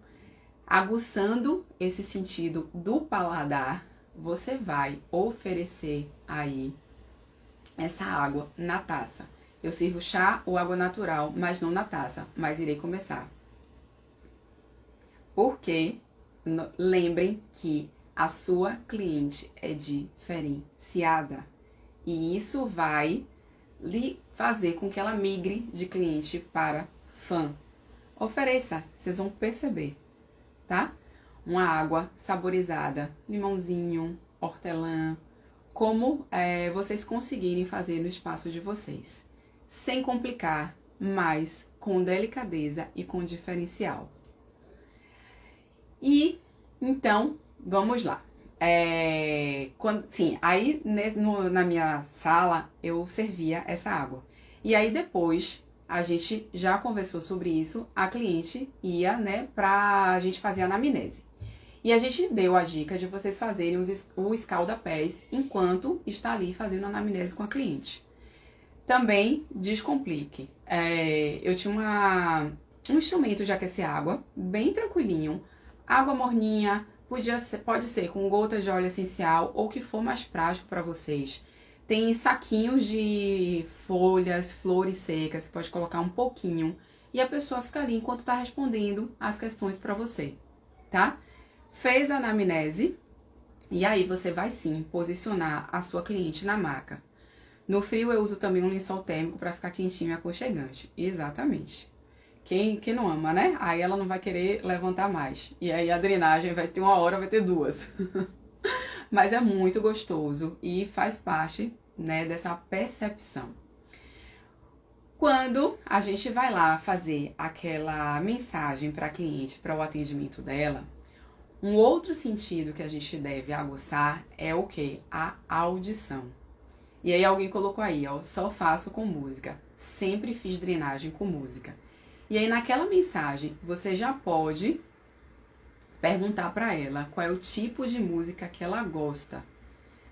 aguçando esse sentido do paladar, você vai oferecer aí essa água na taça. Eu sirvo chá ou água natural, mas não na taça, mas irei começar. Porque lembrem que a sua cliente é diferenciada e isso vai lhe fazer com que ela migre de cliente para fã. Ofereça, vocês vão perceber, tá? Uma água saborizada, limãozinho, hortelã, como vocês conseguirem fazer no espaço de vocês. Sem complicar, mas com delicadeza e com diferencial. E, então, vamos lá. Aí na minha sala eu servia essa água. E aí depois a gente já conversou sobre isso, a cliente ia, né, pra gente fazer a anamnese. E a gente deu a dica de vocês fazerem o escalda-pés enquanto está ali fazendo a anamnese com a cliente. Também descomplique. Eu tinha um instrumento de aquecer água, bem tranquilinho, água morninha, pode ser com gotas de óleo essencial ou o que for mais prático para vocês. Tem saquinhos de folhas, flores secas, você pode colocar um pouquinho e a pessoa fica ali enquanto está respondendo as questões para você, tá? Fez a anamnese e aí você vai sim posicionar a sua cliente na maca. No frio eu uso também um lençol térmico para ficar quentinho e aconchegante. Exatamente. Quem não ama, né? Aí ela não vai querer levantar mais. E aí a drenagem vai ter uma hora, vai ter duas. Mas é muito gostoso e faz parte, né, dessa percepção. Quando a gente vai lá fazer aquela mensagem para a cliente, para o atendimento dela, um outro sentido que a gente deve aguçar é o quê? A audição. E aí alguém colocou aí, ó, só faço com música. Sempre fiz drenagem com música. E aí naquela mensagem, você já pode perguntar para ela qual é o tipo de música que ela gosta.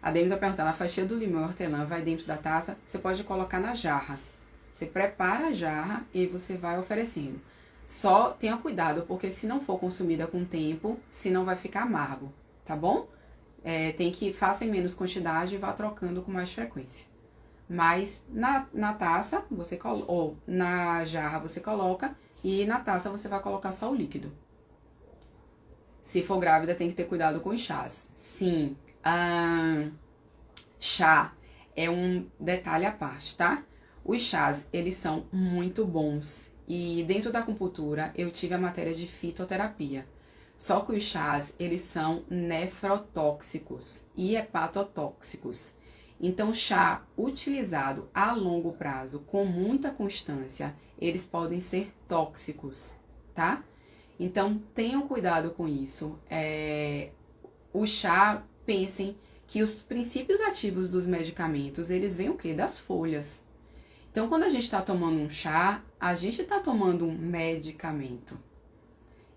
A Demi tá perguntando, a faixinha do limão e hortelã vai dentro da taça, você pode colocar na jarra. Você prepara a jarra e você vai oferecendo. Só tenha cuidado, porque se não for consumida com tempo, senão vai ficar amargo, tá bom? Tem que faça em menos quantidade e vá trocando com mais frequência. Mas na taça, ou na jarra você coloca e na taça você vai colocar só o líquido. Se for grávida, tem que ter cuidado com os chás. Sim, chá é um detalhe à parte, tá? Os chás, eles são muito bons. E dentro da acupuntura, eu tive a matéria de fitoterapia. Só que os chás, eles são nefrotóxicos e hepatotóxicos. Então, chá utilizado a longo prazo, com muita constância, eles podem ser tóxicos, tá? Então, tenham cuidado com isso. O chá, pensem que os princípios ativos dos medicamentos, eles vêm o quê? Das folhas. Então, quando a gente está tomando um chá, a gente está tomando um medicamento.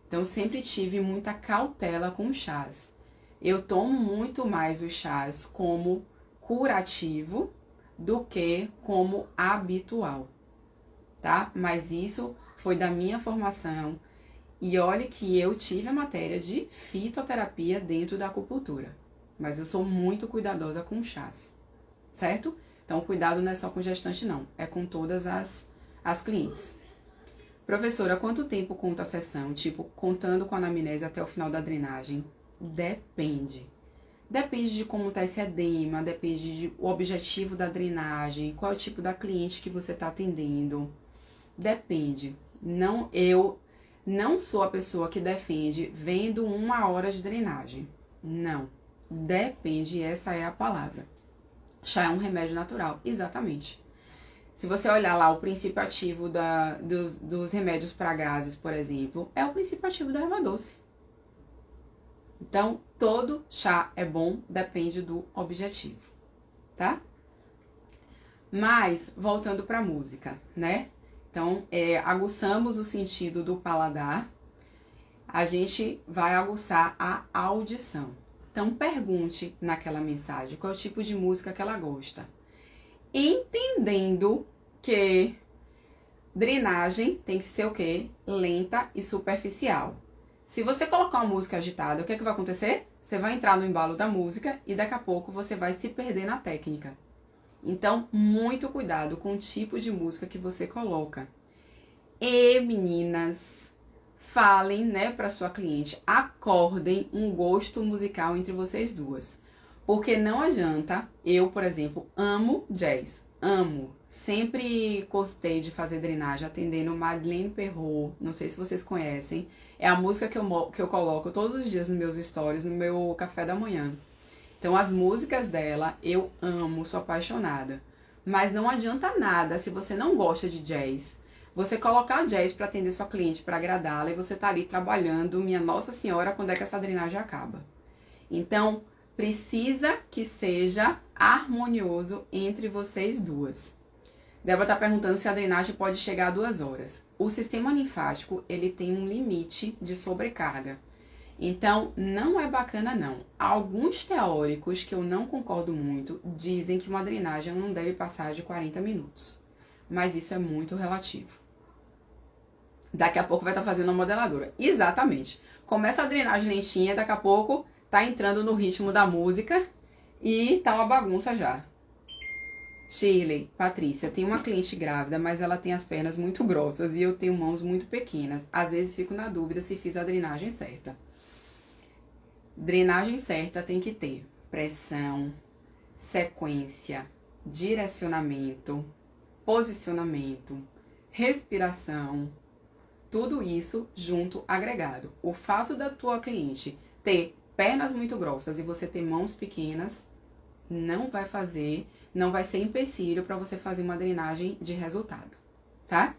Então, eu sempre tive muita cautela com chás. Eu tomo muito mais os chás como curativo do que como habitual, tá? Mas isso foi da minha formação. E olhe que eu tive a matéria de fitoterapia dentro da acupuntura. Mas eu sou muito cuidadosa com chás, certo? Então, o cuidado não é só com gestante, não. É com todas as clientes. Professora, quanto tempo conta a sessão? Tipo, contando com a anamnese até o final da drenagem? Depende. Depende de como está esse edema, depende do objetivo da drenagem, qual é o tipo da cliente que você está atendendo. Depende. Eu não sou a pessoa que defende vendo 1 hora de drenagem. Não. Depende, essa é a palavra. Chá é um remédio natural, exatamente. Se você olhar lá o princípio ativo dos remédios para gases, por exemplo, é o princípio ativo da erva doce. Então, todo chá é bom, depende do objetivo, tá? Mas, voltando para a música, né? Então, aguçamos o sentido do paladar, a gente vai aguçar a audição. Então, pergunte naquela mensagem qual é o tipo de música que ela gosta. Entendendo que drenagem tem que ser o quê? Lenta e superficial. Se você colocar uma música agitada, o que vai acontecer? Você vai entrar no embalo da música e daqui a pouco você vai se perder na técnica. Então, muito cuidado com o tipo de música que você coloca. E, meninas, falem, né, para sua cliente, acordem um gosto musical entre vocês duas. Porque não adianta, eu, por exemplo, amo jazz, amo. Sempre gostei de fazer drenagem atendendo Madeleine Perrot, não sei se vocês conhecem. É a música que eu coloco todos os dias nos meus stories, no meu café da manhã. Então, as músicas dela eu amo, sou apaixonada. Mas não adianta nada se você não gosta de jazz. Você colocar jazz para atender sua cliente, para agradá-la, e você tá ali trabalhando, minha Nossa Senhora, quando é que essa drenagem acaba? Então, precisa que seja harmonioso entre vocês duas. Débora está perguntando se a drenagem pode chegar a 2 horas. O sistema linfático, ele tem um limite de sobrecarga. Então, não é bacana não. Alguns teóricos, que eu não concordo muito, dizem que uma drenagem não deve passar de 40 minutos. Mas isso é muito relativo. Daqui a pouco vai estar fazendo a modeladora. Exatamente. Começa a drenagem lentinha, daqui a pouco tá entrando no ritmo da música e tá uma bagunça já. Shirley, Patrícia, tem uma cliente grávida, mas ela tem as pernas muito grossas e eu tenho mãos muito pequenas. Às vezes fico na dúvida se fiz a drenagem certa. Drenagem certa tem que ter pressão, sequência, direcionamento, posicionamento, respiração, tudo isso junto, agregado. O fato da tua cliente ter pernas muito grossas e você ter mãos pequenas não vai ser empecilho para você fazer uma drenagem de resultado, tá?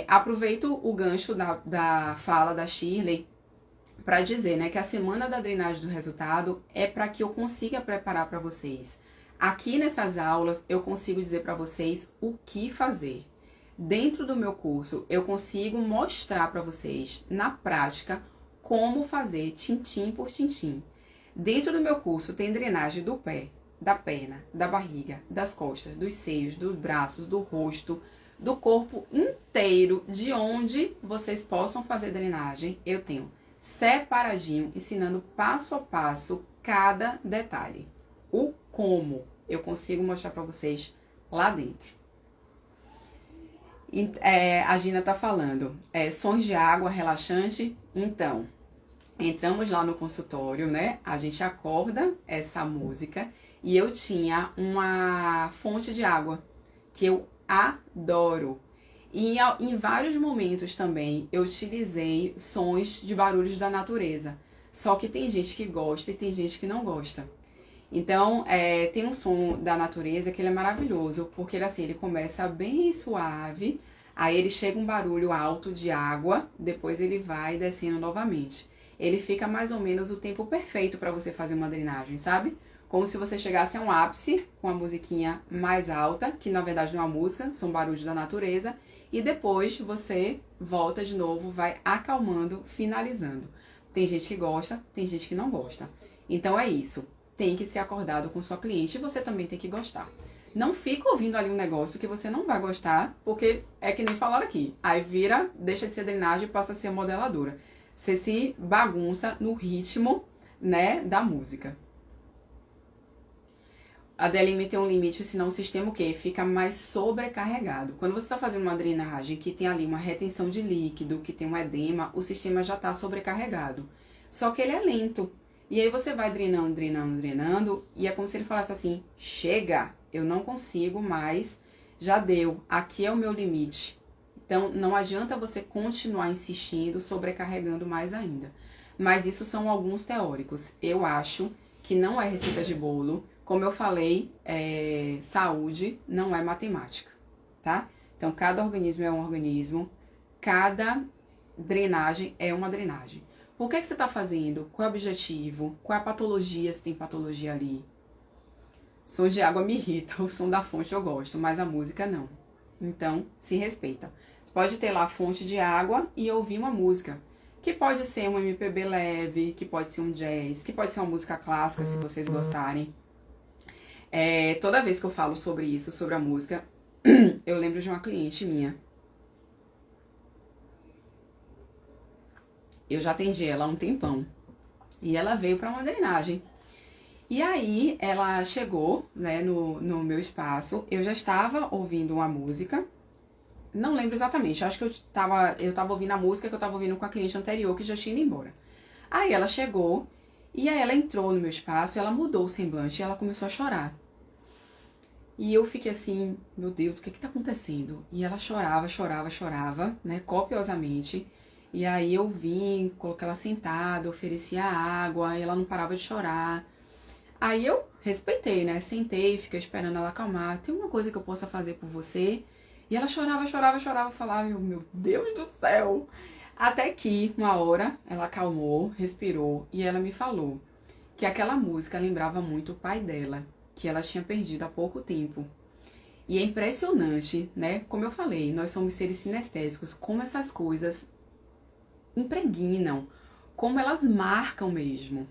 Aproveito o gancho da fala da Shirley para dizer, né, que a semana da drenagem do resultado é para que eu consiga preparar para vocês. Aqui nessas aulas eu consigo dizer para vocês o que fazer. Dentro do meu curso eu consigo mostrar para vocês na prática como fazer tintim por tintim. Dentro do meu curso tem drenagem do pé, da perna, da barriga, das costas, dos seios, dos braços, do rosto, do corpo inteiro, de onde vocês possam fazer drenagem. Eu tenho separadinho, ensinando passo a passo cada detalhe. O como eu consigo mostrar para vocês lá dentro. A Gina tá falando, sons de água relaxante. Então, entramos lá no consultório, né? A gente acorda essa música e eu tinha uma fonte de água que eu adoro. E em vários momentos também eu utilizei sons de barulhos da natureza. Só que tem gente que gosta e tem gente que não gosta. Então, tem um som da natureza que ele é maravilhoso, porque ele começa bem suave, aí ele chega um barulho alto de água, depois ele vai descendo novamente. Ele fica mais ou menos o tempo perfeito para você fazer uma drenagem, sabe? Como se você chegasse a um ápice com a musiquinha mais alta, que na verdade não é uma música, são barulhos da natureza, e depois você volta de novo, vai acalmando, finalizando. Tem gente que gosta, tem gente que não gosta. Então é isso. Tem que ser acordado com sua cliente e você também tem que gostar. Não fica ouvindo ali um negócio que você não vai gostar, porque é que nem falaram aqui. Aí vira, deixa de ser drenagem e passa a ser modeladora. Você se bagunça no ritmo, né, da música. A DLM tem um limite, senão o sistema o quê? Fica mais sobrecarregado. Quando você está fazendo uma drenagem que tem ali uma retenção de líquido, que tem um edema, o sistema já está sobrecarregado. Só que ele é lento. E aí você vai drenando, drenando, drenando, e é como se ele falasse assim, chega, eu não consigo mais, já deu, aqui é o meu limite. Então, não adianta você continuar insistindo, sobrecarregando mais ainda. Mas isso são alguns teóricos. Eu acho que não é receita de bolo. Como eu falei, saúde não é matemática, tá? Então, cada organismo é um organismo, cada drenagem é uma drenagem. Por que você está fazendo? Qual é o objetivo? Qual é a patologia, se tem patologia ali? Som de água me irrita, o som da fonte eu gosto, mas a música não. Então, se respeita. Você pode ter lá a fonte de água e ouvir uma música, que pode ser um MPB leve, que pode ser um jazz, que pode ser uma música clássica, se vocês gostarem. Toda vez que eu falo sobre isso, sobre a música, eu lembro de uma cliente minha. Eu já atendi ela há um tempão. E ela veio para uma drenagem. E aí, ela chegou, né, no meu espaço. Eu já estava ouvindo uma música. Não lembro exatamente. Acho que eu tava ouvindo a música que eu estava ouvindo com a cliente anterior, que já tinha ido embora. Aí, ela chegou. E aí, ela entrou no meu espaço. E ela mudou o semblante. E ela começou a chorar. E eu fiquei assim, meu Deus, o que tá acontecendo? E ela chorava, chorava, chorava, né, copiosamente. E aí eu vim, coloquei ela sentada, oferecia água, e ela não parava de chorar. Aí eu respeitei, né? Sentei, fiquei esperando ela acalmar. Tem uma coisa que eu possa fazer por você? E ela chorava, chorava, chorava, falava, meu Deus do céu. Até que, uma hora, ela acalmou, respirou e ela me falou que aquela música lembrava muito o pai dela, que ela tinha perdido há pouco tempo. E é impressionante, né? Como eu falei, nós somos seres sinestésicos, como essas coisas impregnam, como elas marcam mesmo.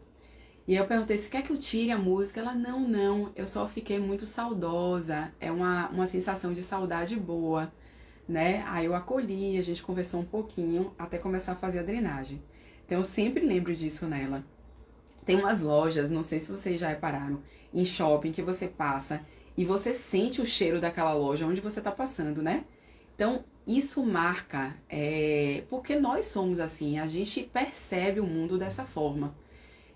E aí eu perguntei se quer que eu tire a música. Ela, não, eu só fiquei muito saudosa, é uma sensação de saudade boa, né? Aí eu acolhi, a gente conversou um pouquinho até começar a fazer a drenagem. Então eu sempre lembro disso nela. Tem umas lojas, não sei se vocês já repararam, em shopping que você passa e você sente o cheiro daquela loja onde você tá passando, né? Então, isso marca, porque nós somos assim, a gente percebe o mundo dessa forma.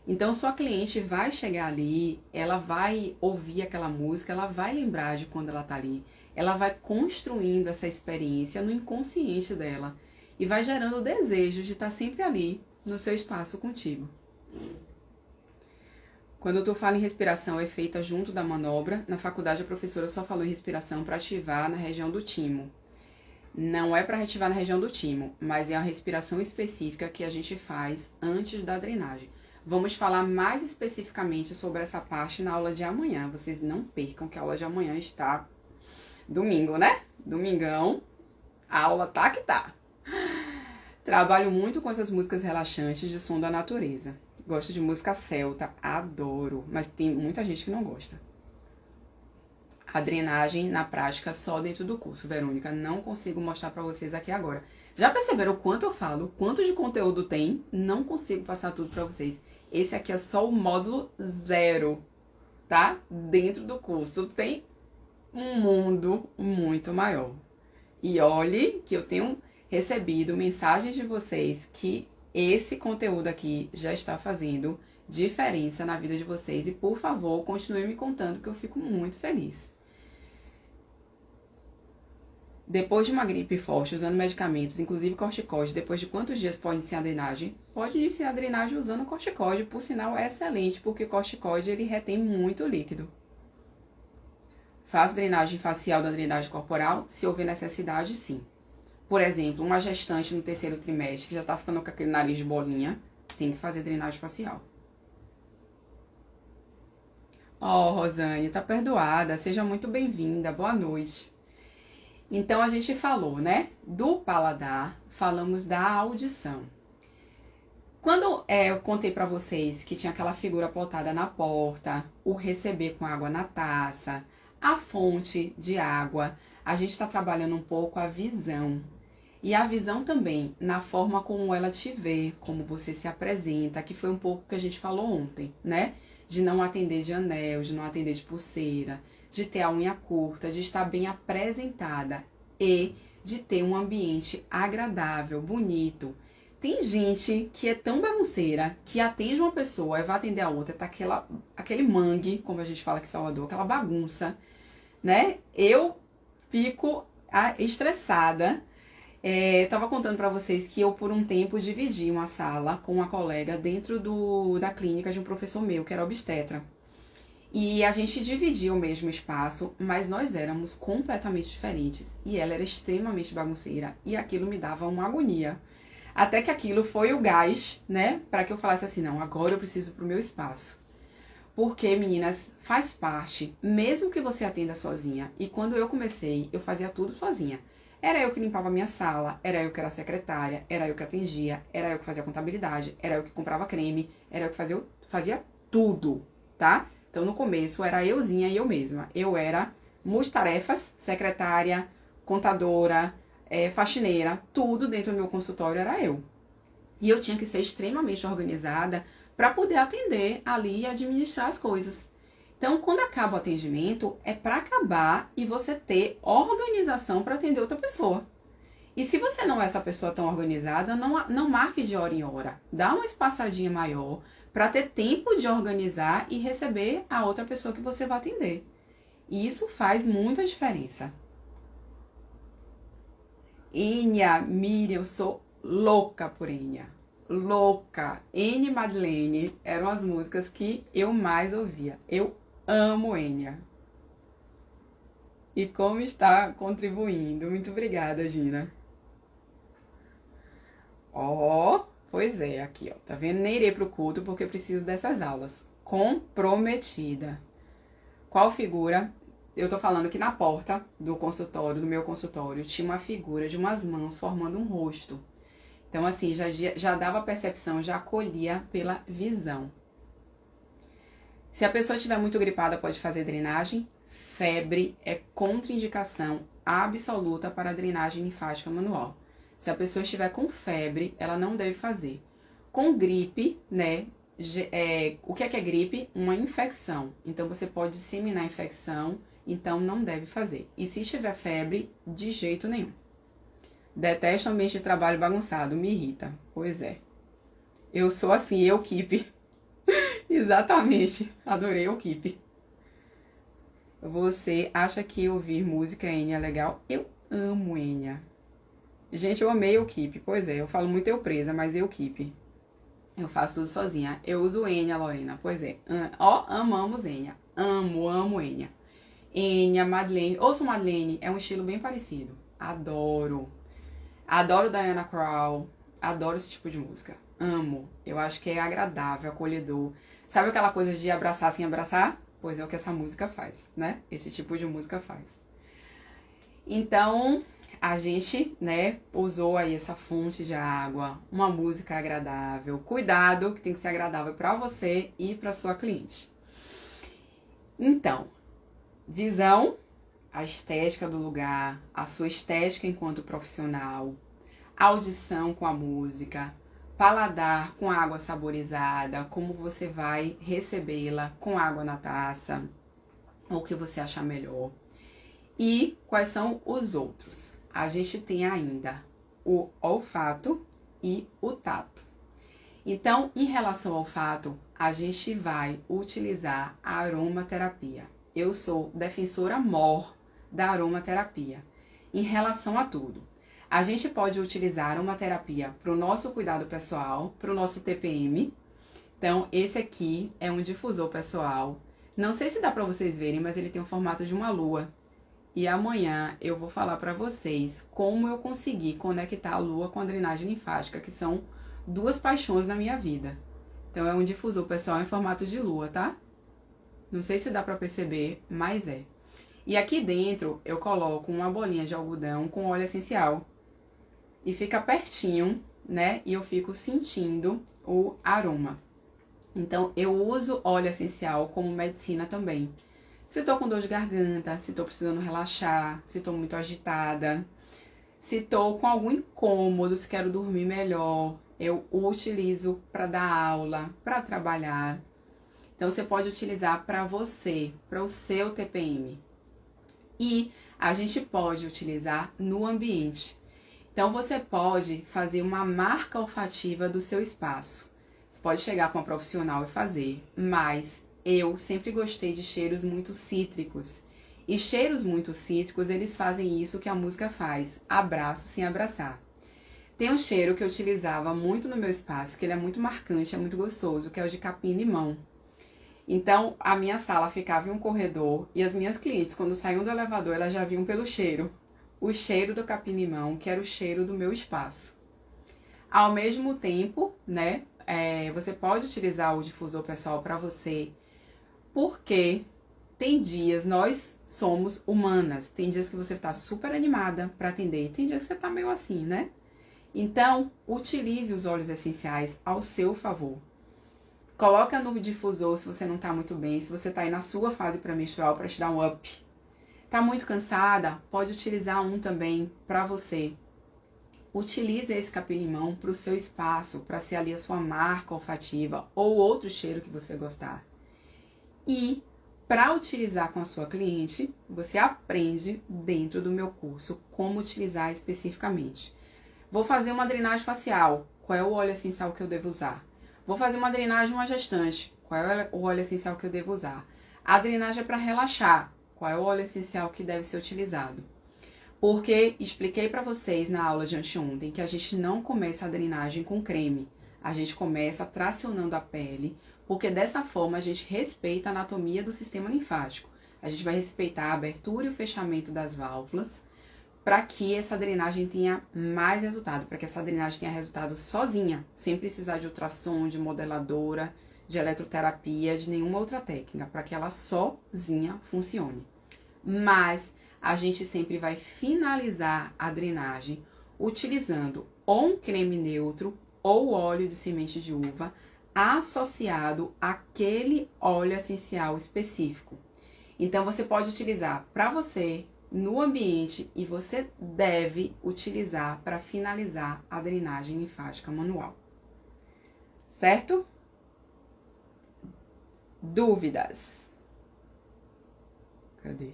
Então, sua cliente vai chegar ali, ela vai ouvir aquela música, ela vai lembrar de quando ela tá ali, ela vai construindo essa experiência no inconsciente dela e vai gerando o desejo de estar sempre ali, no seu espaço contigo. Quando tu fala em respiração, é feita junto da manobra. Na faculdade, a professora só falou em respiração para ativar na região do timo. Não é para ativar na região do timo, mas é uma respiração específica que a gente faz antes da drenagem. Vamos falar mais especificamente sobre essa parte na aula de amanhã. Vocês não percam que a aula de amanhã está domingo, né? Domingão, a aula tá que tá. Trabalho muito com essas músicas relaxantes de som da natureza. Gosto de música celta, adoro, mas tem muita gente que não gosta. A drenagem na prática só dentro do curso, Verônica, não consigo mostrar pra vocês aqui agora. Já perceberam o quanto eu falo, quanto de conteúdo tem? Não consigo passar tudo pra vocês. Esse aqui é só o módulo 0, tá? Dentro do curso tem um mundo muito maior. E olhe que eu tenho recebido mensagens de vocês que esse conteúdo aqui já está fazendo diferença na vida de vocês. E, por favor, continue me contando que eu fico muito feliz. Depois de uma gripe forte, usando medicamentos, inclusive corticoide, depois de quantos dias pode iniciar a drenagem? Pode iniciar a drenagem usando corticoide, por sinal é excelente, porque o corticoide ele retém muito líquido. Faz drenagem facial da drenagem corporal? Se houver necessidade, sim. Por exemplo, uma gestante no 3º trimestre, que já tá ficando com aquele nariz de bolinha, tem que fazer drenagem facial. Oh, Rosane, tá perdoada. Seja muito bem-vinda. Boa noite. Então, a gente falou, né, do paladar, falamos da audição. Quando eu contei pra vocês que tinha aquela figura plotada na porta, o receber com água na taça, a fonte de água, a gente tá trabalhando um pouco a visão. E a visão também, na forma como ela te vê, como você se apresenta, que foi um pouco que a gente falou ontem, né? De não atender de anel, de não atender de pulseira, de ter a unha curta, de estar bem apresentada e de ter um ambiente agradável, bonito. Tem gente que é tão bagunceira que atende uma pessoa e vai atender a outra, tá aquele mangue, como a gente fala aqui em Salvador, aquela bagunça, né? Eu fico estressada. Tava contando pra vocês que eu por um tempo dividi uma sala com uma colega dentro da clínica de um professor meu, que era obstetra. E a gente dividia o mesmo espaço, mas nós éramos completamente diferentes. E ela era extremamente bagunceira e aquilo me dava uma agonia. Até que aquilo foi o gás, né, pra que eu falasse assim, não, agora eu preciso pro meu espaço. Porque, meninas, faz parte, mesmo que você atenda sozinha. E quando eu comecei, eu fazia tudo sozinha. Era eu que limpava a minha sala, era eu que era secretária, era eu que atendia, era eu que fazia contabilidade, era eu que comprava creme, era eu que fazia tudo, tá? Então, no começo, era euzinha e eu mesma. Eu era multitarefas, secretária, contadora, faxineira, tudo dentro do meu consultório era eu. E eu tinha que ser extremamente organizada para poder atender ali e administrar as coisas. Então, quando acaba o atendimento, é para acabar e você ter organização para atender outra pessoa. E se você não é essa pessoa tão organizada, não marque de hora em hora. Dá uma espaçadinha maior para ter tempo de organizar e receber a outra pessoa que você vai atender. E isso faz muita diferença. Enya, Miriam, eu sou louca por Enya. Louca. Enya e Madeleine eram as músicas que eu mais ouvia. Eu amo Enya. e como está contribuindo. Muito obrigada, Gina. Pois é, aqui, ó. Tá vendo? Nem irei pro culto porque preciso dessas aulas. Comprometida. Qual figura? Eu tô falando que na porta do consultório, do meu consultório, tinha uma figura de umas mãos formando um rosto. Então, assim, já dava percepção, já acolhia pela visão. Se a pessoa estiver muito gripada, pode fazer drenagem. Febre é contraindicação absoluta para a drenagem linfática manual. Se a pessoa estiver com febre, ela não deve fazer. Com gripe, né? O que é gripe? Uma infecção. Então, você pode disseminar a infecção, então não deve fazer. E se estiver febre, de jeito nenhum. Detesto ambiente de trabalho bagunçado, me irrita. Pois é. Eu sou assim, eu keep. Exatamente, adorei o keep. Você acha que ouvir música Enya é legal? Eu amo Enya. Gente, eu amei o keep. Pois é, eu falo muito eu presa, mas eu keep. Eu faço tudo sozinha. Eu uso Enya, Lorena. Pois é. Amamos Enya. Amo Enya. Enya, Madeleine. Ouço Madeleine, é um estilo bem parecido. Adoro. Adoro Diana Krall. Adoro esse tipo de música. Amo. Eu acho que é agradável, acolhedor. Sabe aquela coisa de abraçar sem abraçar? Pois é o que essa música faz, né? Esse tipo de música faz. Então, a gente, né, usou aí essa fonte de água, uma música agradável. Cuidado, que tem que ser agradável para você e para sua cliente. Então, visão, a estética do lugar, a sua estética enquanto profissional, audição com a música, paladar com água saborizada, como você vai recebê-la com água na taça, ou o que você achar melhor. E quais são os outros? A gente tem ainda o olfato e o tato. Então, em relação ao olfato, a gente vai utilizar a aromaterapia. Eu sou defensora mor da aromaterapia em relação a tudo. A gente pode utilizar uma terapia para o nosso cuidado pessoal, para o nosso TPM. Então, esse aqui é um difusor pessoal. Não sei se dá para vocês verem, mas ele tem o formato de uma lua. E amanhã eu vou falar para vocês como eu consegui conectar a lua com a drenagem linfática, que são duas paixões na minha vida. Então, é um difusor pessoal em formato de lua, tá? Não sei se dá para perceber, mas é. E aqui dentro eu coloco uma bolinha de algodão com óleo essencial. E fica pertinho, né? E eu fico sentindo o aroma. Então, eu uso óleo essencial como medicina também. Se tô com dor de garganta, se tô precisando relaxar, se tô muito agitada, se tô com algum incômodo, se quero dormir melhor, eu utilizo para dar aula, para trabalhar. Então, você pode utilizar para você, para o seu TPM. E a gente pode utilizar no ambiente. Então, você pode fazer uma marca olfativa do seu espaço. Você pode chegar com uma profissional e fazer, mas eu sempre gostei de cheiros muito cítricos. E cheiros muito cítricos, eles fazem isso que a música faz, abraço sem abraçar. Tem um cheiro que eu utilizava muito no meu espaço, que ele é muito marcante, é muito gostoso, que é o de capim-limão. Então, a minha sala ficava em um corredor e as minhas clientes, quando saíam do elevador, elas já viam pelo cheiro. O cheiro do capim-limão, que era o cheiro do meu espaço. Ao mesmo tempo, né, você pode utilizar o difusor pessoal para você, porque tem dias, nós somos humanas, tem dias que você está super animada para atender, tem dias que você está meio assim, né? Então, utilize os óleos essenciais ao seu favor. Coloca no difusor se você não está muito bem, se você está aí na sua fase pré-menstrual para te dar um up. Tá muito cansada? Pode utilizar um também para você. Utilize esse capim-limão para o seu espaço, para ser ali a sua marca olfativa ou outro cheiro que você gostar. E para utilizar com a sua cliente, você aprende dentro do meu curso como utilizar especificamente. Vou fazer uma drenagem facial. Qual é o óleo essencial que eu devo usar? Vou fazer uma drenagem uma gestante. Qual é o óleo essencial que eu devo usar? A drenagem é para relaxar. Qual é o óleo essencial que deve ser utilizado? Porque expliquei para vocês na aula de anteontem que a gente não começa a drenagem com creme. A gente começa tracionando a pele, porque dessa forma a gente respeita a anatomia do sistema linfático. A gente vai respeitar a abertura e o fechamento das válvulas para que essa drenagem tenha mais resultado, para que essa drenagem tenha resultado sozinha, sem precisar de ultrassom, de modeladora, de eletroterapia, de nenhuma outra técnica, para que ela sozinha funcione. Mas a gente sempre vai finalizar a drenagem utilizando ou um creme neutro ou óleo de semente de uva associado àquele óleo essencial específico. Então, você pode utilizar para você, no ambiente, e você deve utilizar para finalizar a drenagem linfática manual. Certo? Dúvidas? Cadê?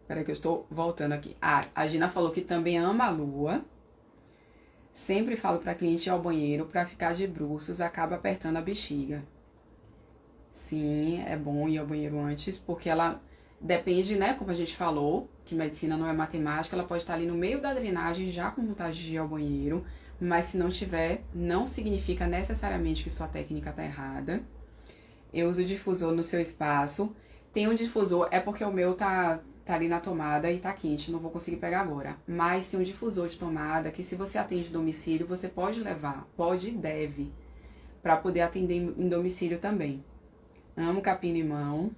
Peraí que eu estou voltando aqui. Ah, a Gina falou que também ama a lua. Sempre falo para cliente ir ao banheiro, para ficar de bruços, acaba apertando a bexiga. Sim, é bom ir ao banheiro antes, porque ela depende, né, como a gente falou, que medicina não é matemática, ela pode estar ali no meio da drenagem já com vontade de ir ao banheiro, mas se não tiver, não significa necessariamente que sua técnica está errada. Eu uso o difusor no seu espaço. Tem um difusor, é porque o meu tá ali na tomada e tá quente, não vou conseguir pegar agora. Mas tem um difusor de tomada que, se você atende domicílio, você pode levar, pode e deve, para poder atender em domicílio também. Amo capim-limão.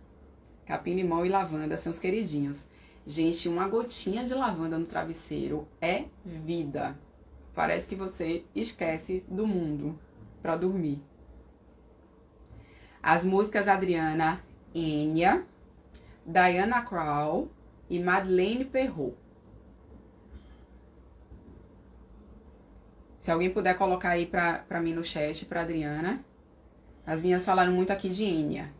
Capim-limão e lavanda são os queridinhos. Gente, uma gotinha de lavanda no travesseiro é vida. Parece que você esquece do mundo para dormir. As músicas Adriana Enya, Diana Krall e Madeleine Perrot. Se alguém puder colocar aí pra mim no chat, pra Adriana. As minhas falaram muito aqui de Enya.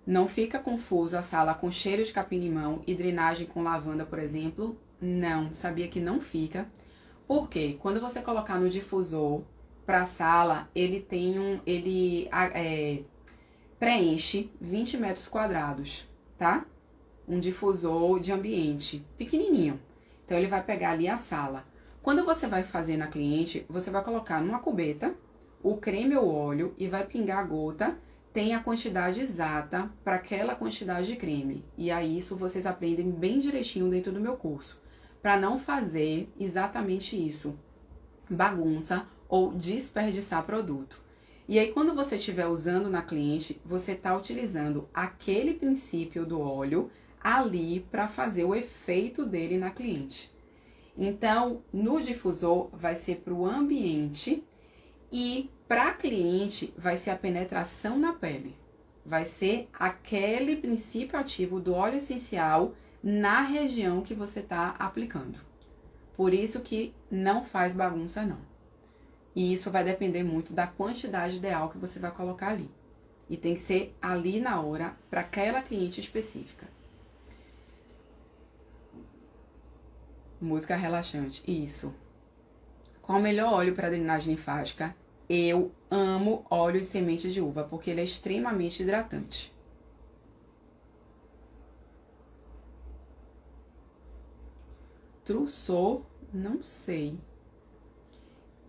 Não fica confuso a sala com cheiro de capim-limão e drenagem com lavanda, por exemplo? Não, sabia que não fica. Porque quando você colocar no difusor pra sala, ele preenche 20 metros quadrados, tá? Um difusor de ambiente, pequenininho. Então, ele vai pegar ali a sala. Quando você vai fazer na cliente, você vai colocar numa cubeta o creme ou óleo e vai pingar a gota, tem a quantidade exata para aquela quantidade de creme. E aí, isso vocês aprendem bem direitinho dentro do meu curso, para não fazer exatamente isso, bagunça ou desperdiçar produto. E aí, quando você estiver usando na cliente, você está utilizando aquele princípio do óleo ali para fazer o efeito dele na cliente. Então, no difusor vai ser para o ambiente e para a cliente vai ser a penetração na pele. Vai ser aquele princípio ativo do óleo essencial na região que você está aplicando. Por isso que não faz bagunça não. E isso vai depender muito da quantidade ideal que você vai colocar ali. E tem que ser ali na hora para aquela cliente específica. Música relaxante, isso. Qual o melhor óleo para drenagem linfática? Eu amo óleo de semente de uva, porque ele é extremamente hidratante. Trussou, não sei.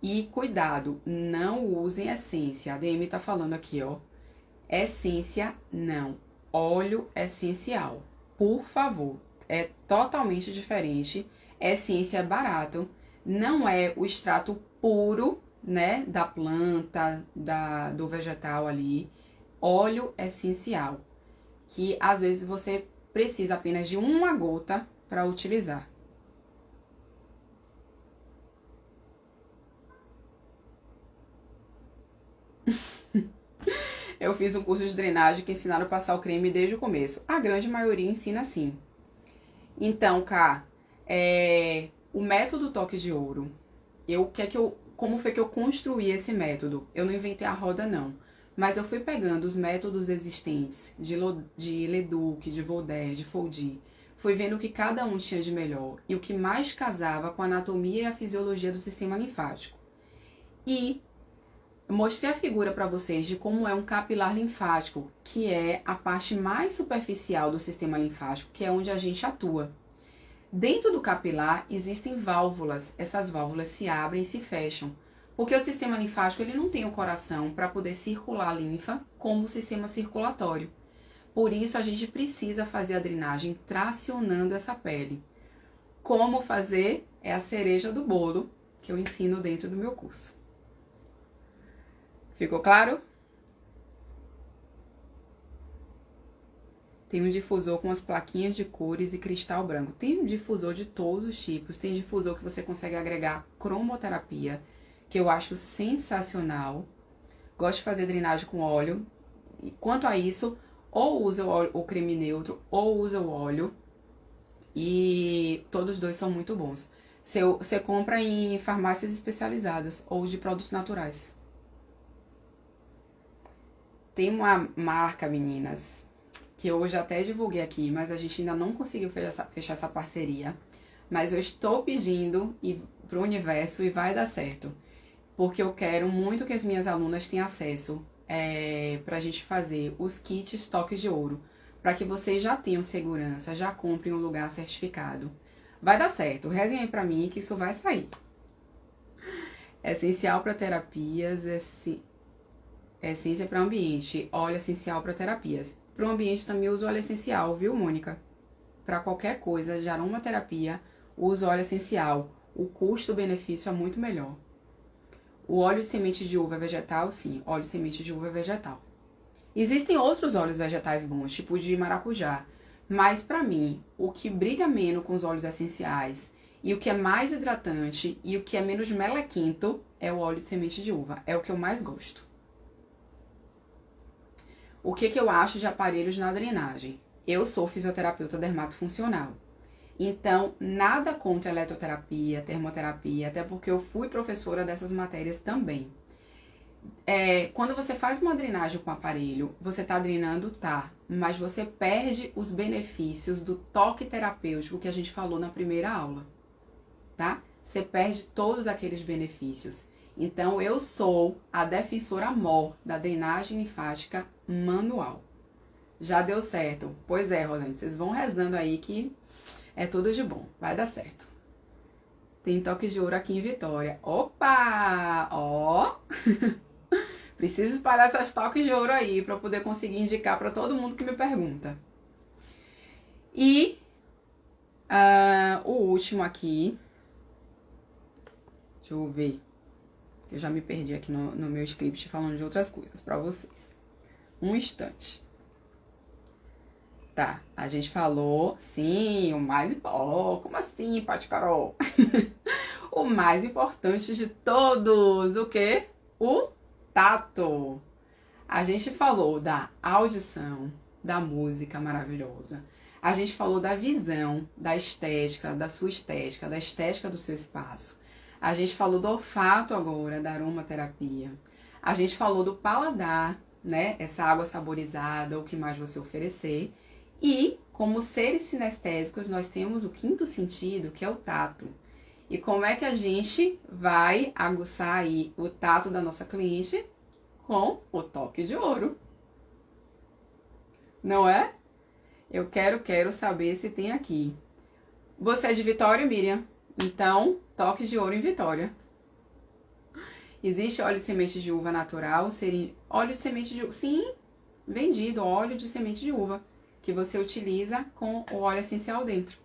E cuidado, não usem essência. A DM tá falando aqui, ó. Essência, não. Óleo essencial. Por favor. É totalmente diferente. Essência é barato. Não é o extrato puro, né? Da planta, do vegetal ali. Óleo essencial. Que às vezes você precisa apenas de uma gota para utilizar. Eu fiz um curso de drenagem que ensinaram a passar o creme desde o começo. A grande maioria ensina assim. Então, Cá, o método toque de ouro. Como foi que eu construí esse método? Eu não inventei a roda, não. Mas eu fui pegando os métodos existentes de Leduc, de Volder, de Foldy. Fui vendo o que cada um tinha de melhor e o que mais casava com a anatomia e a fisiologia do sistema linfático. E mostrei a figura para vocês de como é um capilar linfático, que é a parte mais superficial do sistema linfático, que é onde a gente atua. Dentro do capilar existem válvulas, essas válvulas se abrem e se fecham. Porque o sistema linfático ele não tem o coração para poder circular a linfa como o sistema circulatório. Por isso, a gente precisa fazer a drenagem tracionando essa pele. Como fazer é a cereja do bolo que eu ensino dentro do meu curso. Ficou claro? Tem um difusor com as plaquinhas de cores e cristal branco. Tem um difusor de todos os tipos. Tem difusor que você consegue agregar cromoterapia, que eu acho sensacional. Gosto de fazer drenagem com óleo. E quanto a isso, ou usa o creme neutro, ou usa o óleo. E todos os dois são muito bons. Você compra em farmácias especializadas ou de produtos naturais. Tem uma marca, meninas, que eu hoje até divulguei aqui, mas a gente ainda não conseguiu fechar essa parceria. Mas eu estou pedindo para o universo e vai dar certo. Porque eu quero muito que as minhas alunas tenham acesso para a gente fazer os kits toques de ouro. Para que vocês já tenham segurança, já comprem um lugar certificado. Vai dar certo, rezem aí pra mim que isso vai sair. Essencial para terapias, essência para ambiente, óleo essencial para terapias. Para o ambiente também uso óleo essencial, viu, Mônica? Para qualquer coisa de aromaterapia, uso óleo essencial. O custo-benefício é muito melhor. O óleo de semente de uva é vegetal? Sim, óleo de semente de uva é vegetal. Existem outros óleos vegetais bons, tipo de maracujá. Mas pra mim, o que brilha menos com os óleos essenciais e o que é mais hidratante e o que é menos melequento é o óleo de semente de uva. É o que eu mais gosto. O que eu acho de aparelhos na drenagem? Eu sou fisioterapeuta dermatofuncional. Então, nada contra eletroterapia, termoterapia, até porque eu fui professora dessas matérias também. Quando você faz uma drenagem com aparelho, você tá drenando, tá, mas você perde os benefícios do toque terapêutico que a gente falou na primeira aula, tá? Você perde todos aqueles benefícios. Então, eu sou a defensora mor da drenagem linfática manual. Já deu certo? Pois é, Rosane, vocês vão rezando aí que é tudo de bom, vai dar certo. Tem toques de ouro aqui em Vitória. Opa! Ó! Preciso espalhar essas toques de ouro aí para poder conseguir indicar para todo mundo que me pergunta. E o último aqui. Deixa eu ver. Eu já me perdi aqui no meu script falando de outras coisas para vocês. Um instante. Tá, a gente falou, sim, o mais... Oh, como assim, Paty Carol? O mais importante de todos, o quê? O tato. A gente falou da audição, da música maravilhosa. A gente falou da visão, da estética, da sua estética, da estética do seu espaço. A gente falou do olfato agora, da aromaterapia. A gente falou do paladar, né? Essa água saborizada, o que mais você oferecer. E, como seres sinestésicos, nós temos o quinto sentido, que é o tato. E como é que a gente vai aguçar aí o tato da nossa cliente? Com o toque de ouro. Não é? Eu quero saber se tem aqui. Você é de Vitória, Miriam? Então, toque de ouro em Vitória. Existe óleo de semente de uva natural? Óleo de semente de uva? Sim, vendido, óleo de semente de uva. Que você utiliza com o óleo essencial dentro.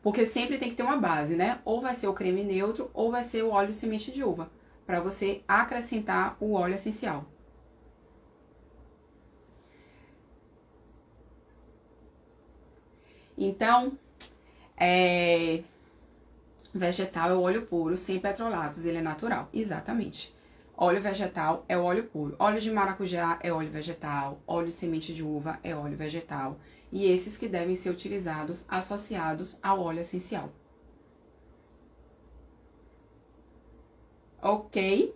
Porque sempre tem que ter uma base, né? Ou vai ser o creme neutro, ou vai ser o óleo de semente de uva. Para você acrescentar o óleo essencial. Então, vegetal é o óleo puro, sem petrolatos, ele é natural. Exatamente. Óleo vegetal é o óleo puro. Óleo de maracujá é óleo vegetal. Óleo de semente de uva é óleo vegetal. E esses que devem ser utilizados associados ao óleo essencial. Ok?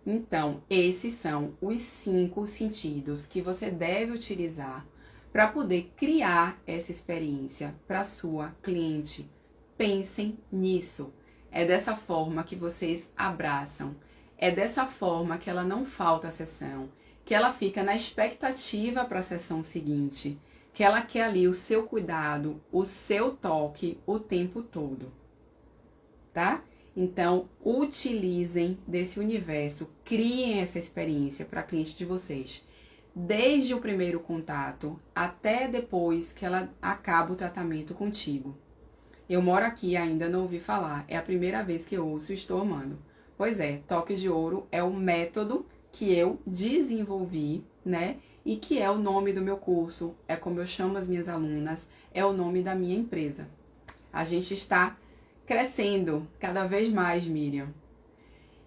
Então, esses são os 5 sentidos que você deve utilizar para poder criar essa experiência para sua cliente. Pensem nisso. É dessa forma que vocês abraçam. É dessa forma que ela não falta a sessão, que ela fica na expectativa para a sessão seguinte, que ela quer ali o seu cuidado, o seu toque o tempo todo, tá? Então, utilizem desse universo, criem essa experiência para cliente de vocês. Desde o primeiro contato até depois que ela acaba o tratamento contigo. Eu moro aqui e ainda não ouvi falar. É a primeira vez que eu ouço e estou amando. Pois é, Toques de Ouro é o método que eu desenvolvi, né? E que é o nome do meu curso, é como eu chamo as minhas alunas, é o nome da minha empresa. A gente está crescendo cada vez mais, Miriam.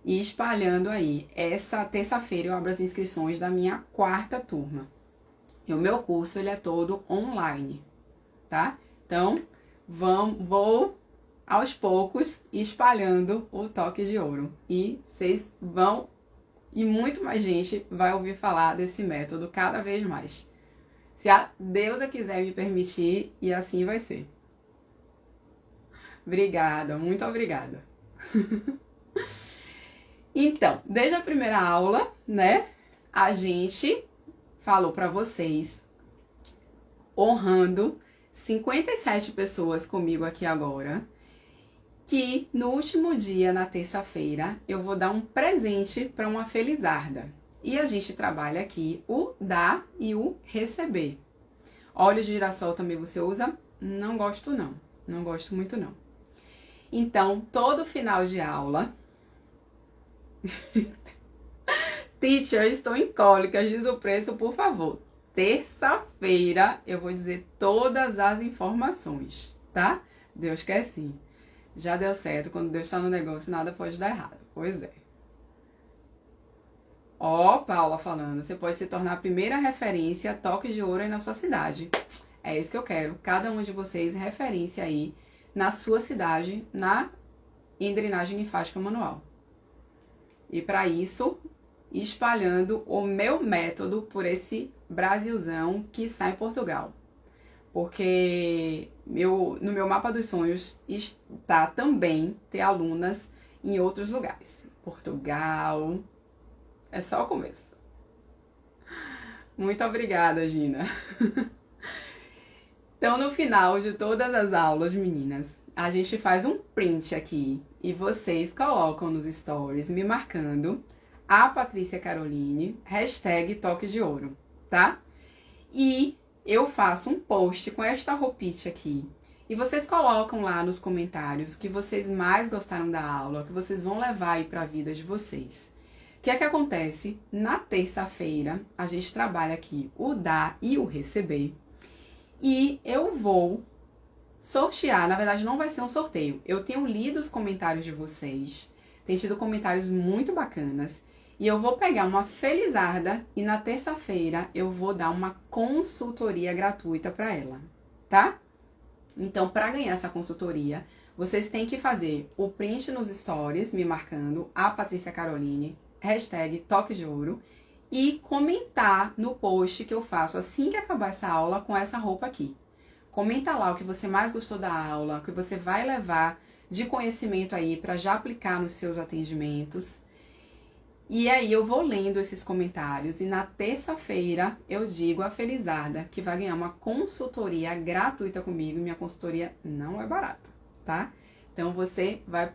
E espalhando aí. Essa terça-feira eu abro as inscrições da minha 4ª turma. E o meu curso, ele é todo online, tá? Então, vou aos poucos espalhando o Toque de Ouro. E vocês vão, e muito mais gente vai ouvir falar desse método cada vez mais. Se a deusa quiser me permitir, e assim vai ser. Obrigada, muito obrigada. Então, desde a primeira aula, né, a gente falou para vocês, honrando 57 pessoas comigo aqui agora, que no último dia, na terça-feira, eu vou dar um presente para uma felizarda. E a gente trabalha aqui o dar e o receber. Óleo de girassol também você usa? Não gosto não, não gosto muito não. Então, todo final de aula... Teacher, estou em cólicas, diz o preço, por favor. Terça-feira eu vou dizer todas as informações, tá? Deus quer sim. Já deu certo, quando Deus está no negócio, nada pode dar errado. Pois é. Ó, Paula falando, você pode se tornar a primeira referência a Toques de Ouro aí na sua cidade. É isso que eu quero. Cada um de vocês referência aí na sua cidade, em drenagem linfática manual. E para isso, espalhando o meu método por esse Brasilzão que está em Portugal. Porque no meu mapa dos sonhos está também ter alunas em outros lugares. Portugal, é só o começo. Muito obrigada, Gina. Então, no final de todas as aulas, meninas, a gente faz um print aqui e vocês colocam nos stories me marcando a Patrícia Caroline, hashtag Toque de Ouro, tá? E eu faço um post com esta roupite aqui. E vocês colocam lá nos comentários o que vocês mais gostaram da aula, o que vocês vão levar aí pra vida de vocês. O que é que acontece? Na terça-feira, a gente trabalha aqui o dar e o receber. E eu vou sortear, na verdade não vai ser um sorteio. Eu tenho lido os comentários de vocês, tem tido comentários muito bacanas. E eu vou pegar uma felizarda e na terça-feira eu vou dar uma consultoria gratuita para ela, tá? Então, para ganhar essa consultoria, vocês têm que fazer o print nos stories, me marcando a Patrícia Caroline, hashtag Toque de Ouro, e comentar no post que eu faço assim que acabar essa aula com essa roupa aqui. Comenta lá o que você mais gostou da aula, o que você vai levar de conhecimento aí para já aplicar nos seus atendimentos. E aí eu vou lendo esses comentários e na terça-feira eu digo a felizarda que vai ganhar uma consultoria gratuita comigo. Minha consultoria não é barata, tá? Então você vai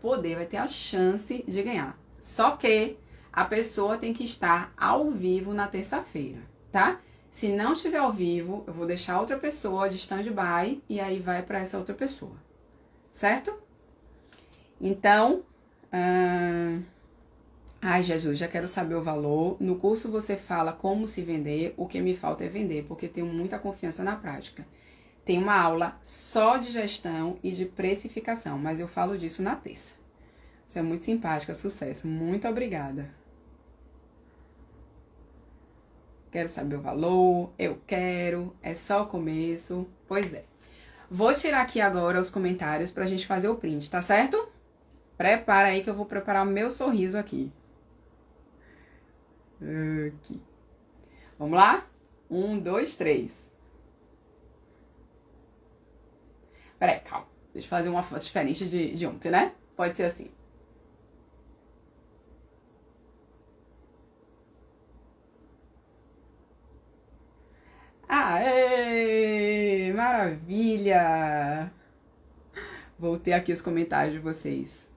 ter a chance de ganhar. Só que a pessoa tem que estar ao vivo na terça-feira, tá? Se não estiver ao vivo, eu vou deixar outra pessoa de stand-by e aí vai para essa outra pessoa, certo? Então, ai, Jesus, já quero saber o valor. No curso você fala como se vender, o que me falta é vender, porque tenho muita confiança na prática. Tem uma aula só de gestão e de precificação, mas eu falo disso na terça. Você é muito simpática, sucesso. Muito obrigada. Quero saber o valor, eu quero, é só o começo. Pois é. Vou tirar aqui agora os comentários pra gente fazer o print, tá certo? Prepara aí que eu vou preparar o meu sorriso aqui. Aqui. Vamos lá? 1, 2, 3. Peraí, calma. Deixa eu fazer uma foto diferente de ontem, né? Pode ser assim. Aê! Maravilha! Voltei aqui os comentários de vocês.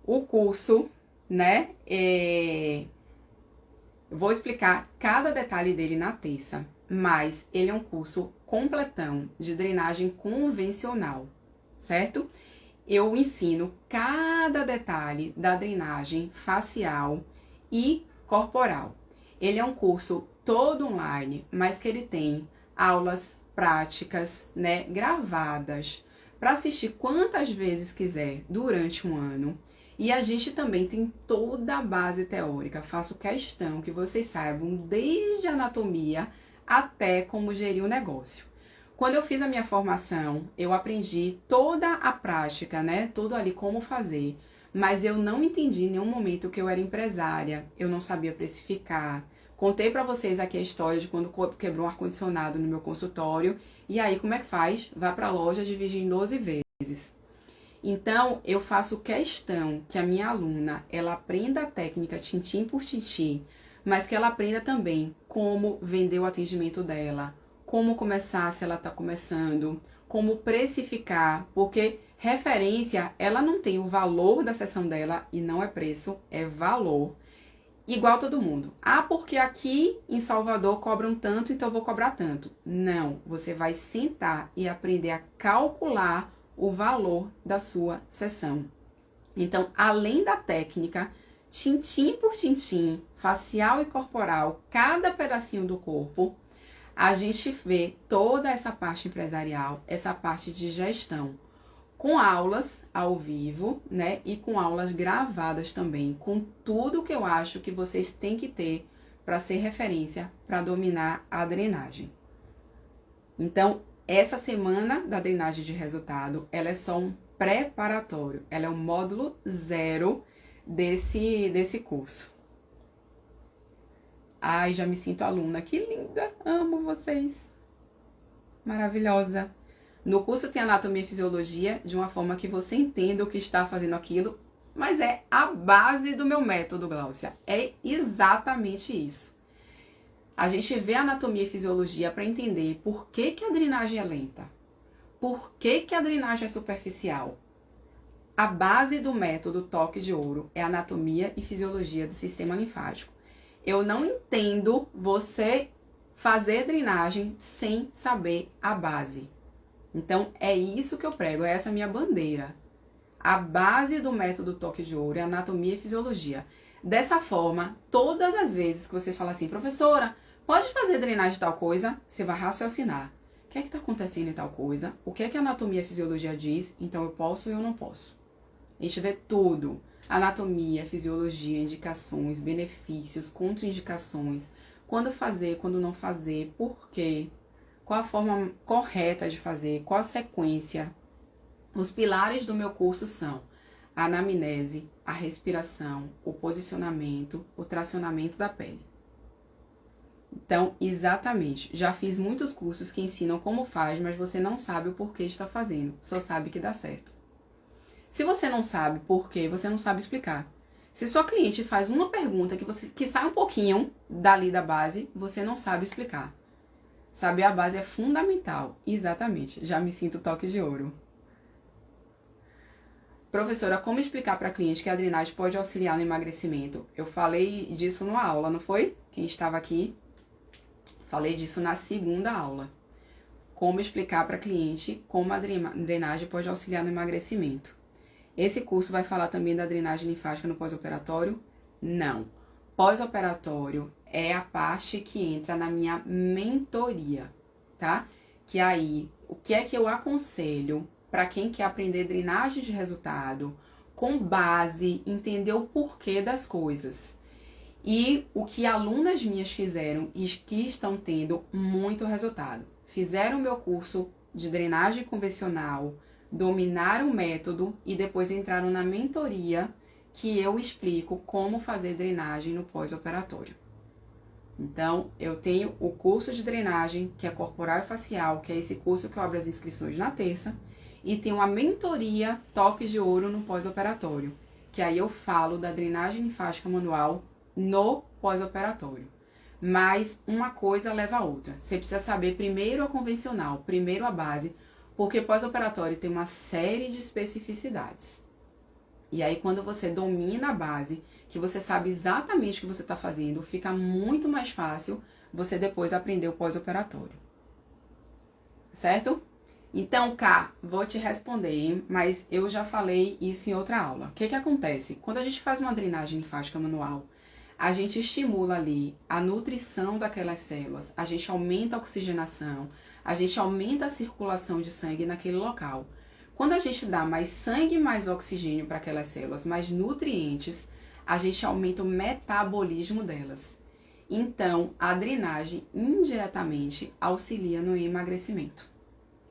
O curso, né, vou explicar cada detalhe dele na terça, mas ele é um curso completão de drenagem convencional, certo? Eu ensino cada detalhe da drenagem facial e corporal. Ele é um curso todo online, mas que ele tem aulas práticas, né, gravadas, para assistir quantas vezes quiser durante um ano. E a gente também tem toda a base teórica. Faço questão que vocês saibam desde a anatomia até como gerir o negócio. Quando eu fiz a minha formação, eu aprendi toda a prática, né? Tudo ali como fazer. Mas eu não entendi em nenhum momento que eu era empresária. Eu não sabia precificar. Contei pra vocês aqui a história de quando quebrou um ar-condicionado no meu consultório. E aí, como é que faz? Vai pra loja, dividir em 12 vezes. Então, eu faço questão que a minha aluna, ela aprenda a técnica tintim por tintim, mas que ela aprenda também como vender o atendimento dela, como começar se ela está começando, como precificar, porque referência, ela não tem o valor da sessão dela e não é preço, é valor. Igual todo mundo. Ah, porque aqui em Salvador cobram tanto, então eu vou cobrar tanto. Não, você vai sentar e aprender a calcular o valor da sua sessão. Então, além da técnica, tintim por tintim, facial e corporal, cada pedacinho do corpo, a gente vê toda essa parte empresarial, essa parte de gestão, com aulas ao vivo, né? E com aulas gravadas também, com tudo que eu acho que vocês têm que ter para ser referência, para dominar a drenagem. Então, essa semana da drenagem de resultado, ela é só um preparatório, ela é o módulo 0 desse curso. Ai, já me sinto aluna, que linda, amo vocês, maravilhosa. No curso tem anatomia e fisiologia de uma forma que você entenda o que está fazendo aquilo, mas é a base do meu método, Gláucia, é exatamente isso. A gente vê anatomia e fisiologia para entender por que a drenagem é lenta, por que a drenagem é superficial. A base do método Toque de Ouro é anatomia e fisiologia do sistema linfático. Eu não entendo você fazer drenagem sem saber a base. Então, é isso que eu prego, é essa minha bandeira. A base do método Toque de Ouro é anatomia e fisiologia. Dessa forma, todas as vezes que vocês falam assim, professora, pode fazer drenagem de tal coisa? Você vai raciocinar. O que é que está acontecendo em tal coisa? O que é que a anatomia e fisiologia diz? Então, eu posso ou eu não posso. A gente vê tudo. Anatomia, fisiologia, indicações, benefícios, contraindicações. Quando fazer, quando não fazer, por quê? Qual a forma correta de fazer, qual a sequência. Os pilares do meu curso são a anamnese, a respiração, o posicionamento, o tracionamento da pele. Então, exatamente, já fiz muitos cursos que ensinam como faz, mas você não sabe o porquê está fazendo, só sabe que dá certo. Se você não sabe por quê, você não sabe explicar. Se sua cliente faz uma pergunta que sai um pouquinho dali da base, você não sabe explicar. Saber a base é fundamental. Exatamente. Já me sinto toque de ouro. Professora, como explicar para a cliente que a drenagem pode auxiliar no emagrecimento? Eu falei disso numa aula, não foi? Quem estava aqui? Falei disso na segunda aula. Como explicar para a cliente como a drenagem pode auxiliar no emagrecimento. Esse curso vai falar também da drenagem linfática no pós-operatório? Não. Pós-operatório é a parte que entra na minha mentoria, tá? Que aí, o que é que eu aconselho para quem quer aprender drenagem de resultado, com base, entender o porquê das coisas. E o que alunas minhas fizeram e que estão tendo muito resultado. Fizeram o meu curso de drenagem convencional, dominaram o método e depois entraram na mentoria que eu explico como fazer drenagem no pós-operatório. Então, eu tenho o curso de drenagem, que é corporal e facial, que é esse curso que eu abro as inscrições na terça, e tenho a mentoria Toque de Ouro no pós-operatório, que aí eu falo da drenagem linfática manual no pós-operatório. Mas uma coisa leva a outra. Você precisa saber primeiro a convencional, primeiro a base, porque pós-operatório tem uma série de especificidades. E aí, quando você domina a base, que você sabe exatamente o que você está fazendo, fica muito mais fácil você depois aprender o pós-operatório. Certo? Então, Cá, vou te responder, mas eu já falei isso em outra aula. O que acontece? Quando a gente faz uma drenagem linfática manual, a gente estimula ali a nutrição daquelas células, a gente aumenta a oxigenação, a gente aumenta a circulação de sangue naquele local. Quando a gente dá mais sangue e mais oxigênio para aquelas células, mais nutrientes, a gente aumenta o metabolismo delas. Então, a drenagem indiretamente auxilia no emagrecimento.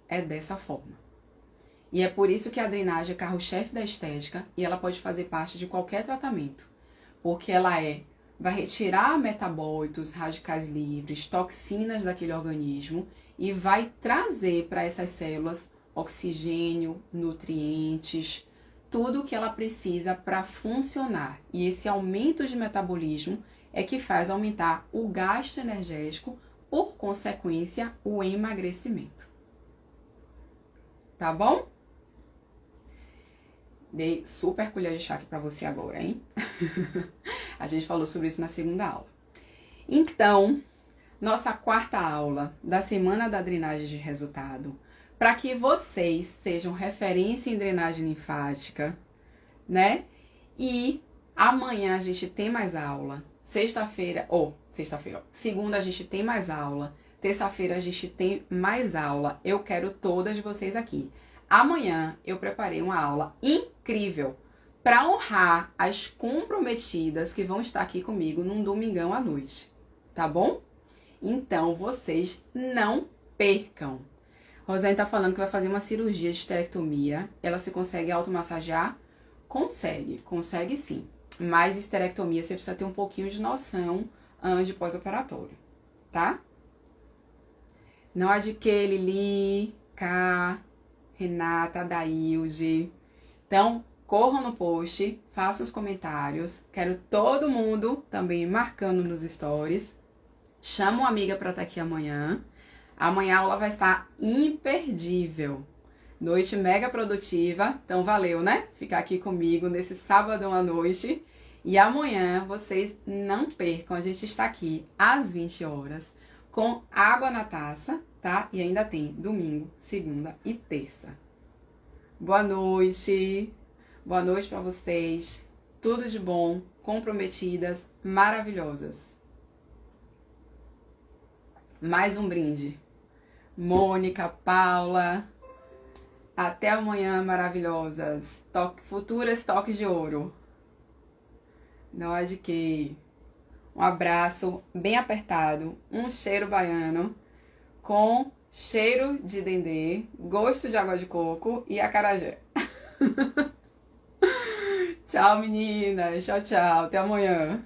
É dessa forma. E é por isso que a drenagem é carro-chefe da estética e ela pode fazer parte de qualquer tratamento. Porque ela vai retirar metabólitos, radicais livres, toxinas daquele organismo e vai trazer para essas células oxigênio, nutrientes, tudo o que ela precisa para funcionar. E esse aumento de metabolismo é que faz aumentar o gasto energético, por consequência, o emagrecimento. Tá bom? Dei super colher de chá aqui pra você agora, hein? A gente falou sobre isso na segunda aula. Então, nossa quarta aula da semana da drenagem de resultado, para que vocês sejam referência em drenagem linfática, né? E amanhã a gente tem mais aula. Segunda a gente tem mais aula. Terça-feira a gente tem mais aula. Eu quero todas vocês aqui. Amanhã eu preparei uma aula incrível para honrar as comprometidas que vão estar aqui comigo num domingão à noite. Tá bom? Então vocês não percam. Rosane tá falando que vai fazer uma cirurgia de esterectomia. Ela se consegue automassagear? Consegue sim. Mas esterectomia você precisa ter um pouquinho de noção antes de pós-operatório, tá? Não há de que, Lili, K, Renata, Daílde. Então, corram no post, façam os comentários. Quero todo mundo também marcando nos stories. Chama uma amiga para estar aqui amanhã. Amanhã a aula vai estar imperdível. Noite mega produtiva. Então, valeu, né? Ficar aqui comigo nesse sábado à noite. E amanhã vocês não percam. A gente está aqui às 20 horas com água na taça, tá? E ainda tem domingo, segunda e terça. Boa noite. Boa noite para vocês. Tudo de bom, comprometidas, maravilhosas. Mais um brinde. Mônica, Paula. Até amanhã, maravilhosas. Futuras toques de ouro. Não há de que. Um abraço bem apertado, um cheiro baiano com cheiro de dendê, gosto de água de coco e acarajé. Tchau, meninas. Tchau, tchau. Até amanhã.